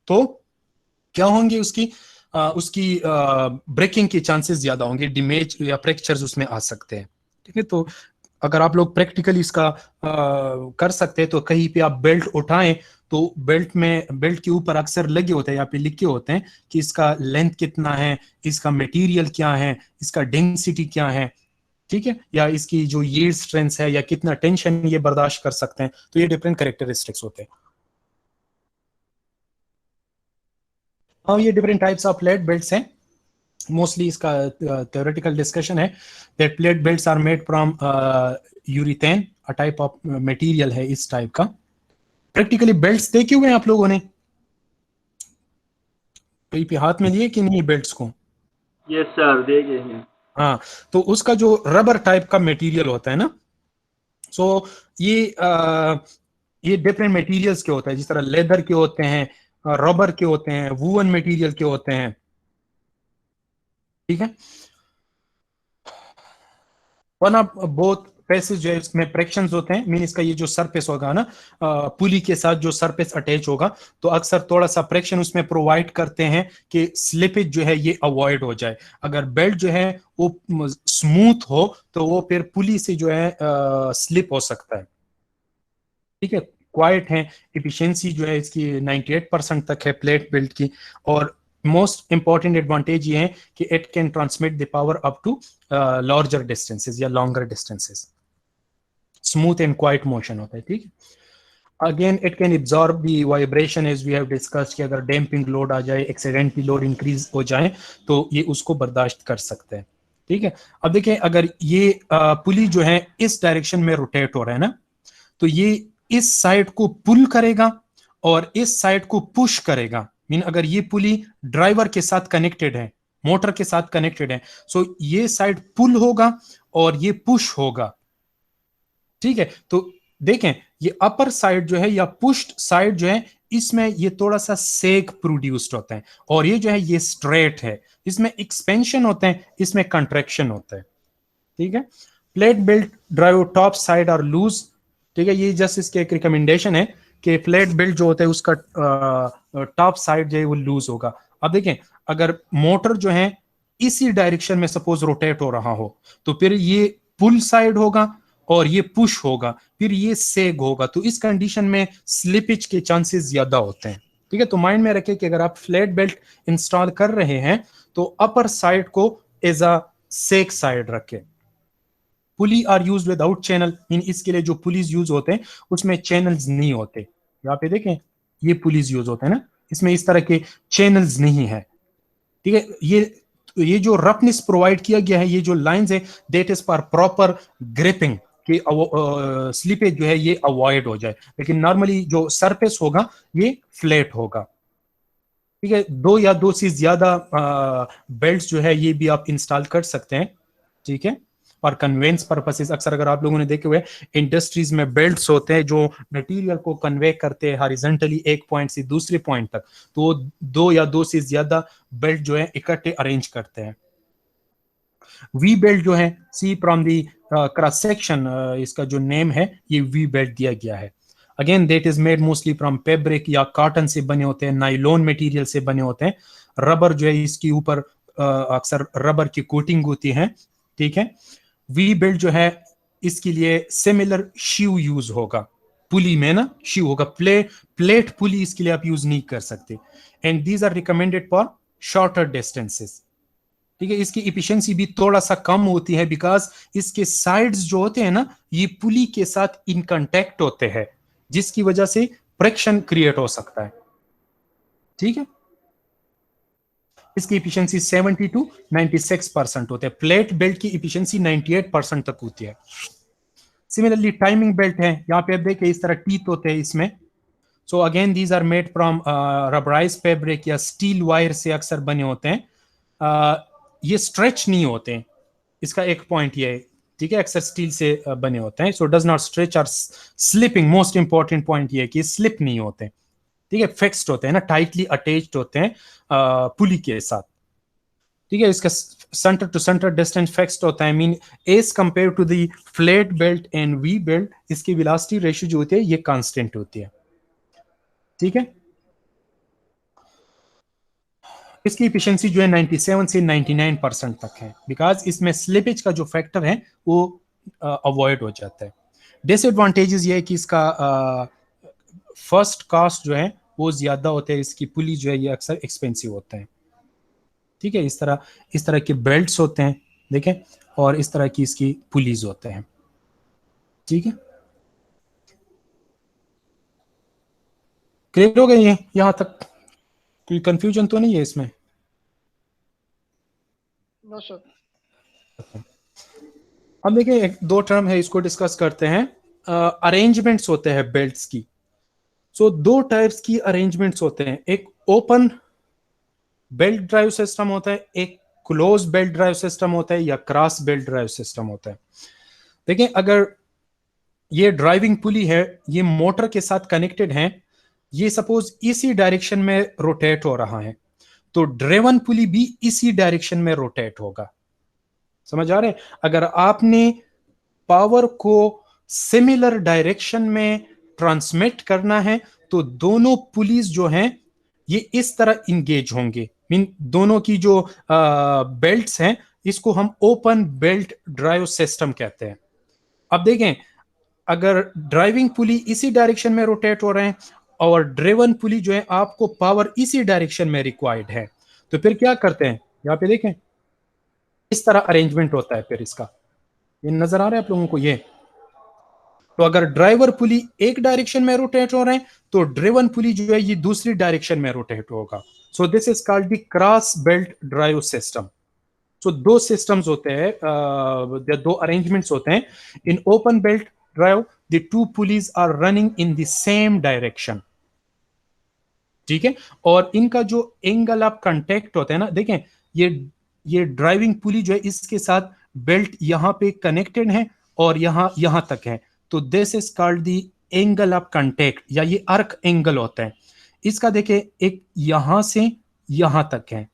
तो क्या होंगे उसकी ब्रेकिंग के चांसेस ज्यादा होंगे, डैमेज या फ्रैक्चर्स उसमें आ सकते हैं, ठीक है। तो अगर आप लोग प्रैक्टिकली इसका कर सकते हैं तो कहीं पे आप बेल्ट उठाएं तो बेल्ट के ऊपर अक्सर लगे होते हैं, यहाँ पे लिखे होते हैं कि इसका लेंथ कितना है, इसका मटेरियल क्या है, इसका डेंसिटी क्या है, ठीक है, या इसकी जो यील्ड स्ट्रेंथ है या कितना टेंशन ये बर्दाश्त कर सकते हैं। तो ये डिफरेंट कैरेक्टरिस्टिक्स होते हैं। अब ये different types of flat belts हैं। मोस्टली इसका theoretical डिस्कशन है that plate belts are made from urethane, a type of material है इस टाइप का। प्रैक्टिकली बेल्ट्स देखे हुए हैं आप लोगों ने, कहीं पे हाथ में लिए कि नहीं बेल्ट्स को? यस सर, देखे हैं। हाँ, तो उसका जो रबर टाइप का मटेरियल होता है ना, सो ये डिफरेंट मटेरियल्स के होता है, जिस तरह लेदर के होते हैं, रबर के होते हैं, वूवन मटेरियल के होते हैं, ठीक है। वन ऑफ बोथ फेसेस जो है इसमें फ्रैक्शंस होते हैं, मीन इसका ये जो सरफेस होगा ना, पुली के साथ जो सरफेस अटैच होगा, तो अक्सर थोड़ा सा फ्रैक्शन उसमें प्रोवाइड करते हैं कि स्लिपेज जो है ये अवॉइड हो जाए। अगर बेल्ट जो है वो स्मूथ हो तो वो फिर पुली से जो है स्लिप हो सकता है, ठीक है। क्वाइट है, एफिशिएंसी जो है इसकी 98% तक है प्लेट बेल्ट की, और मोस्ट इंपॉर्टेंट एडवांटेज ये है कि it can transmit the power up to larger distances या longer distances. Smooth and quite motion होता है, ठीक है। Again it can absorb the vibration as we have discussed कि अगर डैम्पिंग लोड आ जाए, एक्सीडेंटली लोड इंक्रीज हो जाए तो ये उसको बर्दाश्त कर सकते हैं, ठीक है, अब देखें अगर ये पुली जो है इस डायरेक्शन में रोटेट हो रहा है ना, तो ये इस साइड को पुल करेगा और इस साइड को पुश करेगा। मीन अगर ये पुली ड्राइवर के साथ कनेक्टेड है, मोटर के साथ कनेक्टेड है, सो ये साइड पुल होगा और ये पुश होगा। ठीक है, तो देखें ये अपर साइड जो है या पुश्ड साइड जो है, इसमें ये थोड़ा सा सेक प्रोड्यूस्ड होता है, और ये जो है ये स्ट्रेट है, इसमें एक्सपेंशन होते हैं, इसमें कंट्रैक्शन होता है। ठीक है, plate belt drive top side और लूज। ठीक है, ये जस्ट इसके एक रिकमेंडेशन है कि प्लेट बेल्ट जो होता है उसका टॉप साइड जो है वो लूज होगा। अब देखें अगर मोटर जो है इसी डायरेक्शन में सपोज रोटेट हो रहा हो, तो फिर ये पुल साइड होगा और ये पुश होगा, फिर ये सेग होगा, तो इस कंडीशन में स्लिपेज के चांसेस ज्यादा होते हैं। ठीक है, तो माइंड में रखें कि अगर आप फ्लैट बेल्ट इंस्टॉल कर रहे हैं तो अपर साइड को एज अ सेक साइड रखें। Pulley are use without channel, mean इसके लिए जो पुलीज यूज होते हैं उसमें चैनल्स नहीं होते। यहाँ पे देखें ये पुलीज यूज होते हैं ना, इसमें इस तरह के चैनल्स नहीं है। ठीक है, ये जो रफनेस प्रोवाइड किया गया है, ये जो लाइंस है, that is for proper gripping कि स्लिपेज जो है ये अवॉइड हो जाए, लेकिन नॉर्मली जो सरफेस होगा ये फ्लैट होगा। ठीक है, दो या दो से ज्यादा बेल्ट्स जो है ये भी आप इंस्टॉल कर सकते हैं। ठीक है, और कन्वेंस पर्पसेस, अक्सर अगर आप लोगों ने देखे हुए इंडस्ट्रीज में बेल्ट्स होते हैं जो मटेरियल को कन्वे करते हैं हॉरिजॉन्टली एक पॉइंट से दूसरे पॉइंट तक, तो वो दो या दो से ज्यादा बेल्ट जो है इकट्ठे अरेंज करते हैं। वी बेल्ट जो है, सी फ्रॉम दी क्रॉस सेक्शन, इसका जो नेम है ये वी बेल्ट दिया गया है। Again that is made mostly from fabric या कॉटन से बने होते हैं, नाइलॉन मटेरियल से बने होते हैं। रबर जो है इसके ऊपर अक्सर रबर की कोटिंग होती है। ठीक है, वी बेल्ट जो है इसके लिए सिमिलर शू यूज होगा, पुली में ना शू होगा, प्लेट पुली इसके लिए आप यूज नहीं कर सकते। And these are recommended for shorter distances. ठीक है, इसकी इफिशिएंसी भी थोड़ा सा कम होती है बिकॉज इसके साइड्स जो होते हैं ना ये पुली के साथ इन कांटेक्ट होते हैं, जिसकी वजह से फ्रिक्शन क्रिएट हो सकता है। ठीक है, इसकी इफिशिएंसी 70 to 96% होते हैं। प्लेट बेल्ट की इफिशिएंसी 98% तक होती है। सिमिलरली टाइमिंग बेल्ट है, यहाँ पे आप देखिए इस तरह टीथ होते हैं इसमें। So again these are made from rubberised fabric या स्टील वायर से अक्सर बने होते हैं। ये स्ट्रेच नहीं होते हैं, इसका एक पॉइंट ये है। ठीक है, अक्सर स्टील से बने होते हैं, सो डज नॉट स्ट्रेच और स्लिपिंग। मोस्ट इंपॉर्टेंट पॉइंट ये है कि स्लिप नहीं होते। ठीक है, फिक्स्ड होते हैं ना, टाइटली अटैच्ड होते हैं पुली के साथ। ठीक है, इसका centre to centre distance fixed होता है, mean as compare to the flat belt and V belt इसकी वेलोसिटी रेशियो जो होती है ये कांस्टेंट होती है। ठीक है, इसकी इफिशिएंसी जो है 97 से 99% तक है, बिकॉज इसमें स्लिपेज का जो फैक्टर है वो अवॉइड हो जाता है। डिसएडवांटेजेस ये है कि इसका फर्स्ट कॉस्ट जो है वो ज्यादा होते हैं, इसकी पुली जो है ये अक्सर एक्सपेंसिव होते हैं। ठीक है, इस तरह के बेल्ट्स होते हैं देखें, और इस तरह की इसकी पुलीज होते हैं। ठीक है, क्लियर हो गए ये यहां तक? कोई कंफ्यूजन तो नहीं है इसमें? No sir. अब देखिए एक दो टर्म है, इसको डिस्कस करते हैं। अरेंजमेंट्स होते हैं बेल्ट्स की। सो दो टाइप्स की अरेंजमेंट्स होते हैं, एक ओपन बेल्ट ड्राइव सिस्टम होता है, एक क्लोज बेल्ट ड्राइव सिस्टम होता है, या क्रॉस बेल्ट ड्राइव सिस्टम होता है। देखिए अगर ये ड्राइविंग पुली है, ये मोटर के साथ कनेक्टेड है, ये सपोज इसी डायरेक्शन में रोटेट हो रहा है, तो ड्राइवन पुली भी इसी डायरेक्शन में रोटेट होगा। समझ आ रहे हैं? अगर आपने पावर को सिमिलर डायरेक्शन में ट्रांसमिट करना है तो दोनों पुलिस जो हैं ये इस तरह इंगेज होंगे, मीन दोनों की जो बेल्ट्स हैं इसको हम ओपन बेल्ट ड्राइव सिस्टम कहते हैं। अब देखें अगर ड्राइविंग पुली इसी डायरेक्शन में रोटेट हो रहे हैं और ड्राइवन पुली जो है आपको पावर इसी डायरेक्शन में रिक्वायर्ड है, तो फिर क्या करते हैं, यहाँ पे देखें इस तरह अरेंजमेंट होता है। फिर इसका ये नजर आ रहा है आप लोगों को ये, तो अगर ड्राइवर पुली एक डायरेक्शन में रोटेट हो रहे हैं तो ड्राइवन पुली जो है ये दूसरी डायरेक्शन में रोटेट होगा। So this is called the cross belt drive system. So दो सिस्टम्स होते हैं, दो अरेंजमेंट्स होते हैं। In open belt drive the two pulleys are running in the same direction, ठीक है। और इनका जो एंगल ऑफ कांटेक्ट होता है ना, देखें ये ड्राइविंग पुली जो है इसके साथ बेल्ट यहां पे कनेक्टेड है और यहां तक है, तो this is called the angle of contact, या ये आर्क एंगल होता है इसका। देखें एक यहां से यहां तक है,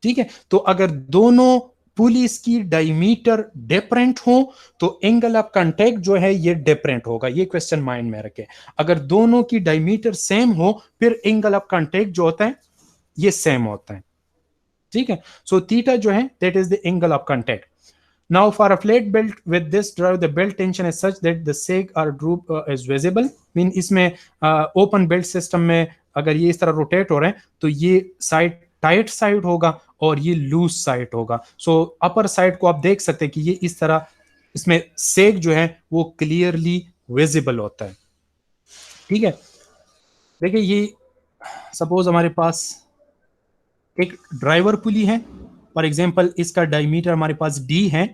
ठीक है। तो अगर दोनों पुलिस की डायमीटर डिफरेंट हो तो एंगल ऑफ कांटेक्ट जो है ये डिफरेंट होगा, ये क्वेश्चन माइंड में रखें। अगर दोनों की डायमीटर सेम हो फिर एंगल ऑफ कांटेक्ट जो होता है ये सेम होता है, ठीक है। सो थीटा जो है that is the angle of contact. Now for a flat belt with this drive the belt tension is such that the सेग और ड्रूप इज विजिबल। मीन इसमें ओपन बेल्ट सिस्टम में अगर ये इस तरह रोटेट हो रहे हैं तो ये साइड टाइट साइड होगा और ये लूज साइड होगा। सो अपर साइड को आप देख सकते हैं कि ये इस तरह, इसमें सेग जो है वो क्लियरली विजिबल होता है, ठीक है। देखिए ये सपोज हमारे पास एक ड्राइवर पुली है, फॉर एग्जांपल इसका डायमीटर हमारे पास डी है।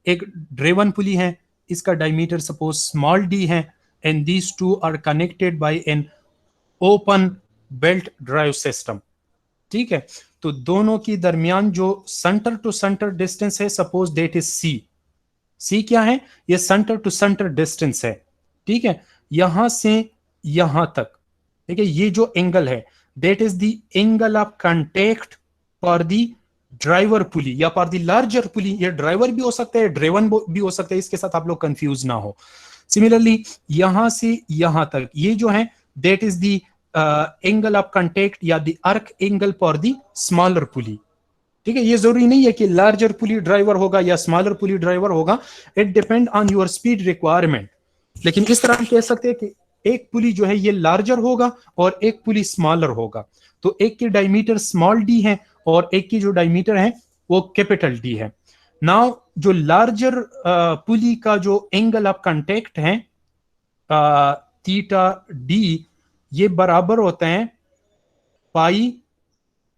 एक ड्रेवन पुली है, इसका डायमीटर सपोज स्मॉल डी है, and these two are connected by an open belt drive system, ठीक है। तो दोनों की दरमियान जो सेंटर टू सेंटर डिस्टेंस है सपोज दैट इज सी क्या है, ये सेंटर टू सेंटर डिस्टेंस है, ठीक है, यहां से यहां तक, ठीक है। ये जो एंगल है that is the angle of contact for the driver pulley या फॉर द लार्जर पुली। ये ड्राइवर भी हो सकता है, ड्रेवन भी हो सकता है, इसके साथ आप लोग कंफ्यूज ना हो। सिमिलरली यहां से यहां तक ये जो है that is the angle of contact या the arc angle for the smaller pulley, ठीक है। ये जरूरी नहीं है कि लार्जर पुली ड्राइवर होगा या स्मॉलर पुली ड्राइवर होगा, it depend on your speed requirement. लेकिन इस तरह हम कह सकते हैं कि एक पुली जो है ये लार्जर होगा और एक पुली स्मॉलर होगा। तो एक की डायमीटर स्मॉल डी है और एक की जो डायमीटर है वो कैपिटल डी है। नाउ जो लार्जर पुली का जो एंगल ऑफ कांटेक्ट है थीटा डी, ये बराबर होते हैं पाई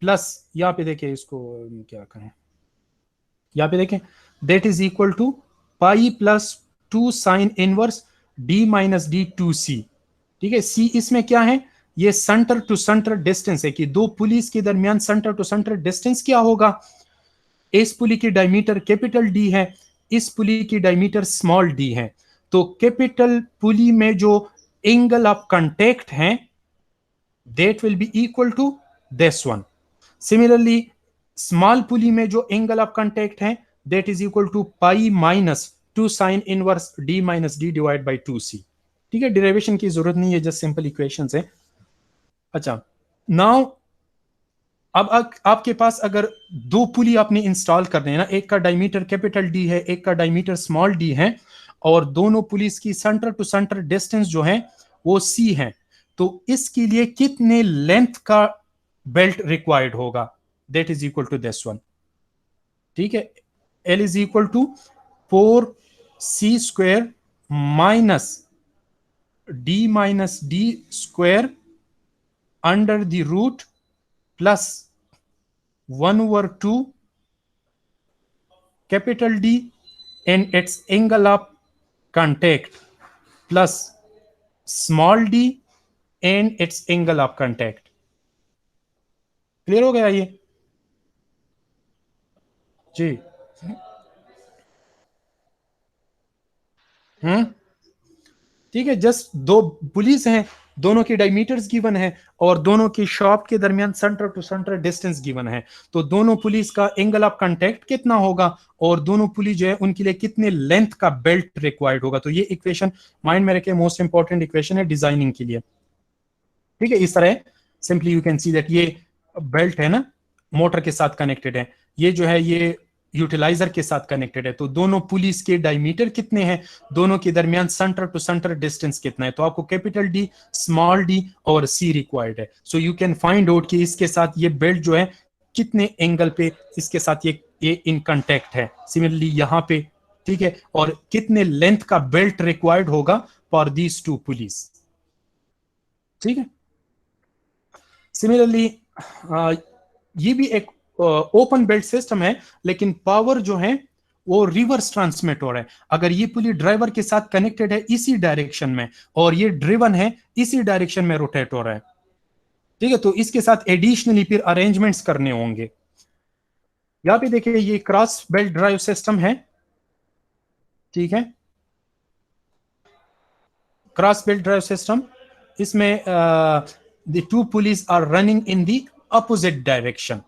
प्लस, यहां पे देखें इसको क्या कहें, यहां पे देखें that is equal to pi plus 2 sine inverse D minus d 2c, ठीक है। सी इसमें क्या है, ये सेंटर टू सेंटर डिस्टेंस है कि दो पुलिस के दरमियान सेंटर टू सेंटर डिस्टेंस क्या होगा। इस पुली की डायमीटर कैपिटल डी है, इस पुली की डायमीटर स्मॉल डी है, तो कैपिटल पुली में जो एंगल ऑफ कांटेक्ट है that will be equal to this one. Similarly small pulley में जो एंगल ऑफ कांटेक्ट है that is equal to pi minus 2 sine inverse D minus d divide by 2c, ठीक है। Derivation की जरूरत नहीं है, जस्ट सिंपल इक्वेशंस है। अच्छा, नाउ अब आपके पास अगर दो पुली आपने इंस्टॉल करने हैं ना, एक का डायमीटर कैपिटल डी है, एक का डायमीटर स्मॉल डी है, और दोनों पुलिस की सेंटर टू सेंटर डिस्टेंस जो है वो c है, तो इसके लिए कितने लेंथ का बेल्ट रिक्वायर्ड होगा, that is equal to this one, ठीक है। L is equal to 4c square minus d minus d square under the root plus 1/2 capital D and its angle of contact plus small d and its angle of contact। Clear हो गया ये जी? ठीक है। Just दो police हैं, दोनों की diameters given है और दोनों की शॉप के दरमियान centre to centre distance given है, तो दोनों पुलिस का एंगल ऑफ कांटेक्ट कितना होगा और दोनों पुलिस जो है उनके लिए कितने लेंथ का बेल्ट रिक्वायर्ड होगा। तो ये इक्वेशन माइंड में रखे, मोस्ट इंपॉर्टेंट इक्वेशन है डिजाइनिंग के लिए, ठीक है। इस तरह simply you can see that ये बेल्ट है ना, मोटर के साथ कनेक्टेड है, ये जो है ये यूटिलाइजर के साथ कनेक्टेड है, तो दोनों पुलिस के डायमीटर कितने हैं, दोनों के दरमियान सेंटर टू सेंटर डिस्टेंस कितना है, तो आपको कैपिटल डी, स्मॉल डी और सी रिक्वायर्ड है। So you can find out कि इसके साथ ये बेल्ट जो है कितने एंगल पे इसके साथ ये इन कांटेक्ट है, सिमिलरली यहां पे, ठीक है, और कितने लेंथ का बेल्ट रिक्वायर्ड होगा फॉर दीज टू पुलिस, ठीक है। सिमिलरली ये भी एक ओपन बेल्ट सिस्टम है, लेकिन पावर जो है वो रिवर्स ट्रांसमिट हो रहा है। अगर ये पुली ड्राइवर के साथ कनेक्टेड है इसी डायरेक्शन में और ये ड्रिवन है इसी डायरेक्शन में रोटेट हो रहा है, ठीक है, तो इसके साथ एडिशनली फिर अरेंजमेंट्स करने होंगे। यहां पे देखिए ये क्रॉस बेल्ट ड्राइव सिस्टम है, ठीक है, क्रॉस बेल्ट ड्राइव सिस्टम, इसमें the two pulleys are running in the opposite direction,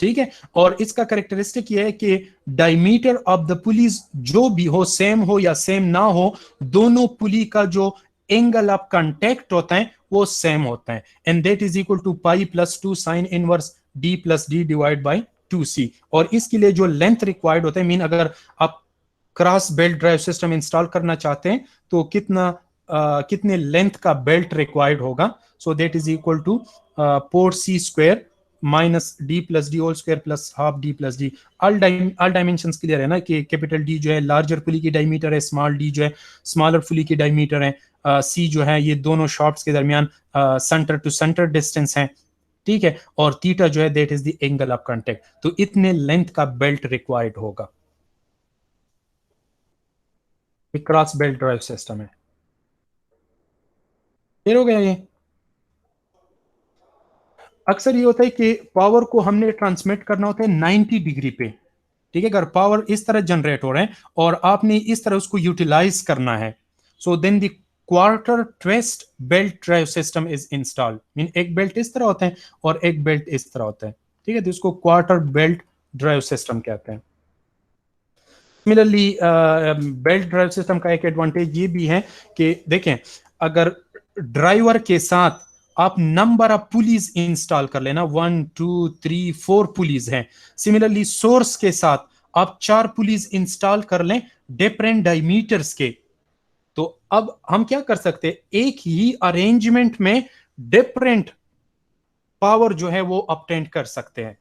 ठीक है, और इसका कैरेक्टरिस्टिक ये है कि डायमीटर ऑफ द पुलीज जो भी हो, सेम हो या सेम ना हो, दोनों पुली का जो एंगल ऑफ कांटेक्ट होता है वो सेम होता है, and that is equal to pi plus 2 sine inverse d plus d divide by 2c। और इसके लिए जो लेंथ रिक्वायर्ड होता है, मीन अगर आप cross belt drive system install करना चाहते हैं तो कितने लेंथ का बेल्ट रिक्वायर्ड होगा, so that is equal to 4c square minus d plus d whole square plus half d plus d. All dimensions clear है ना, कि कैपिटल डी जो है लार्जर पुली की डायमीटर है, स्मॉल डी जो है स्मॉलर पुली की डायमीटर है, सी जो है ये दोनों शॉट्स के दरमियान सेंटर टू सेंटर डिस्टेंस है, ठीक है, और थीटा जो है that is the angle of contact. तो इतने लेंथ का बेल्ट रिक्वायर्ड होगा। क्रॉस बेल्ट ड्राइव सिस्टम है, क्लियर हो गया ये। अक्सर ये होता है कि पावर को हमने ट्रांसमिट करना होता है 90 डिग्री पे, ठीक है, अगर पावर इस तरह जनरेट हो रहा है और आपने इस तरह उसको यूटिलाइज करना है, so then the quarter twist belt drive system is installed. Mean एक बेल्ट इस तरह होता है और एक बेल्ट इस तरह होता है, ठीक है, तो इसको क्वार्टर बेल्ट ड्राइव सिस्टम कहते हैं। सिमिलरली बेल्ट ड्राइव सिस्टम का एक एडवांटेज ये भी है कि देखें, अगर ड्राइवर के साथ आप नंबर ऑफ पुलीज इंस्टॉल कर लेना, 1 2 3 4 पुलीज हैं, सिमिलरली सोर्स के साथ आप 4 पुलीज इंस्टॉल कर लें डिफरेंट डायमीटर्स के, तो अब हम क्या कर सकते हैं, एक ही अरेंजमेंट में डिफरेंट पावर जो है वो ऑब्टेन कर सकते हैं।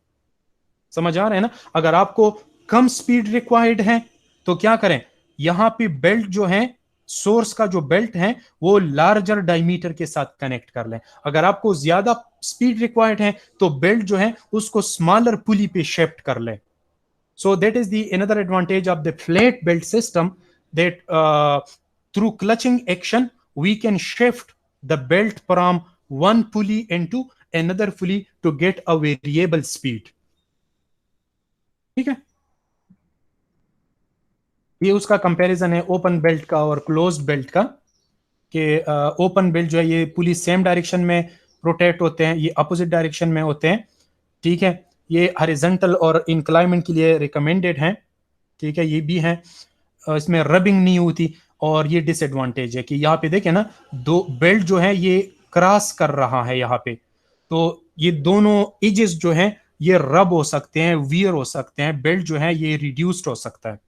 समझ आ रहा है ना। अगर आपको कम स्पीड रिक्वायर्ड है तो क्या करें, यहां पे बेल्ट जो है, सोर्स का जो बेल्ट है वो लार्जर डायमीटर के साथ कनेक्ट कर लें। अगर आपको ज्यादा स्पीड रिक्वायर्ड है तो बेल्ट जो है उसको स्मॉलर पुली पे शिफ्ट कर लें। So that is the another advantage of the flat belt system, that through clutching action we can shift the belt from one pulley into another pulley to get a variable speed, ठीक है। ये उसका comparison है open belt का और closed belt का, कि open belt जो है ये पुली सेम डायरेक्शन में रोटेट होते हैं, ये अपोजिट डायरेक्शन में होते हैं, ठीक है, ये हॉरिजॉन्टल और इंक्लाइनमेंट के लिए रिकमेंडेड हैं, ठीक है, ये भी है, इसमें रबिंग नहीं होती। और ये डिसएडवांटेज है कि यहाँ पे देखें ना, दो बेल्ट जो है ये क्रॉस कर रहा है यहाँ पे, तो ये दोनों एजेस जो हैं ये रब हो सकते हैं, वियर हो सकते हैं, बेल्ट जो है ये रिड्यूस्ड हो सकता है,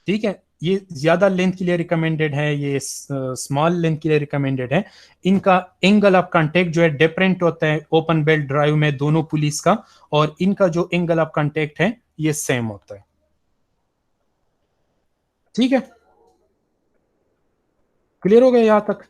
ठीक है। ये ज्यादा लेंथ के लिए रिकमेंडेड है, ये स्मॉल लेंथ के लिए रिकमेंडेड है। इनका एंगल ऑफ कांटेक्ट जो है डिफरेंट होता है ओपन बेल्ट ड्राइव में दोनों पुलिस का, और इनका जो एंगल ऑफ कांटेक्ट है ये सेम होता है, ठीक है। क्लियर हो गया यहां तक।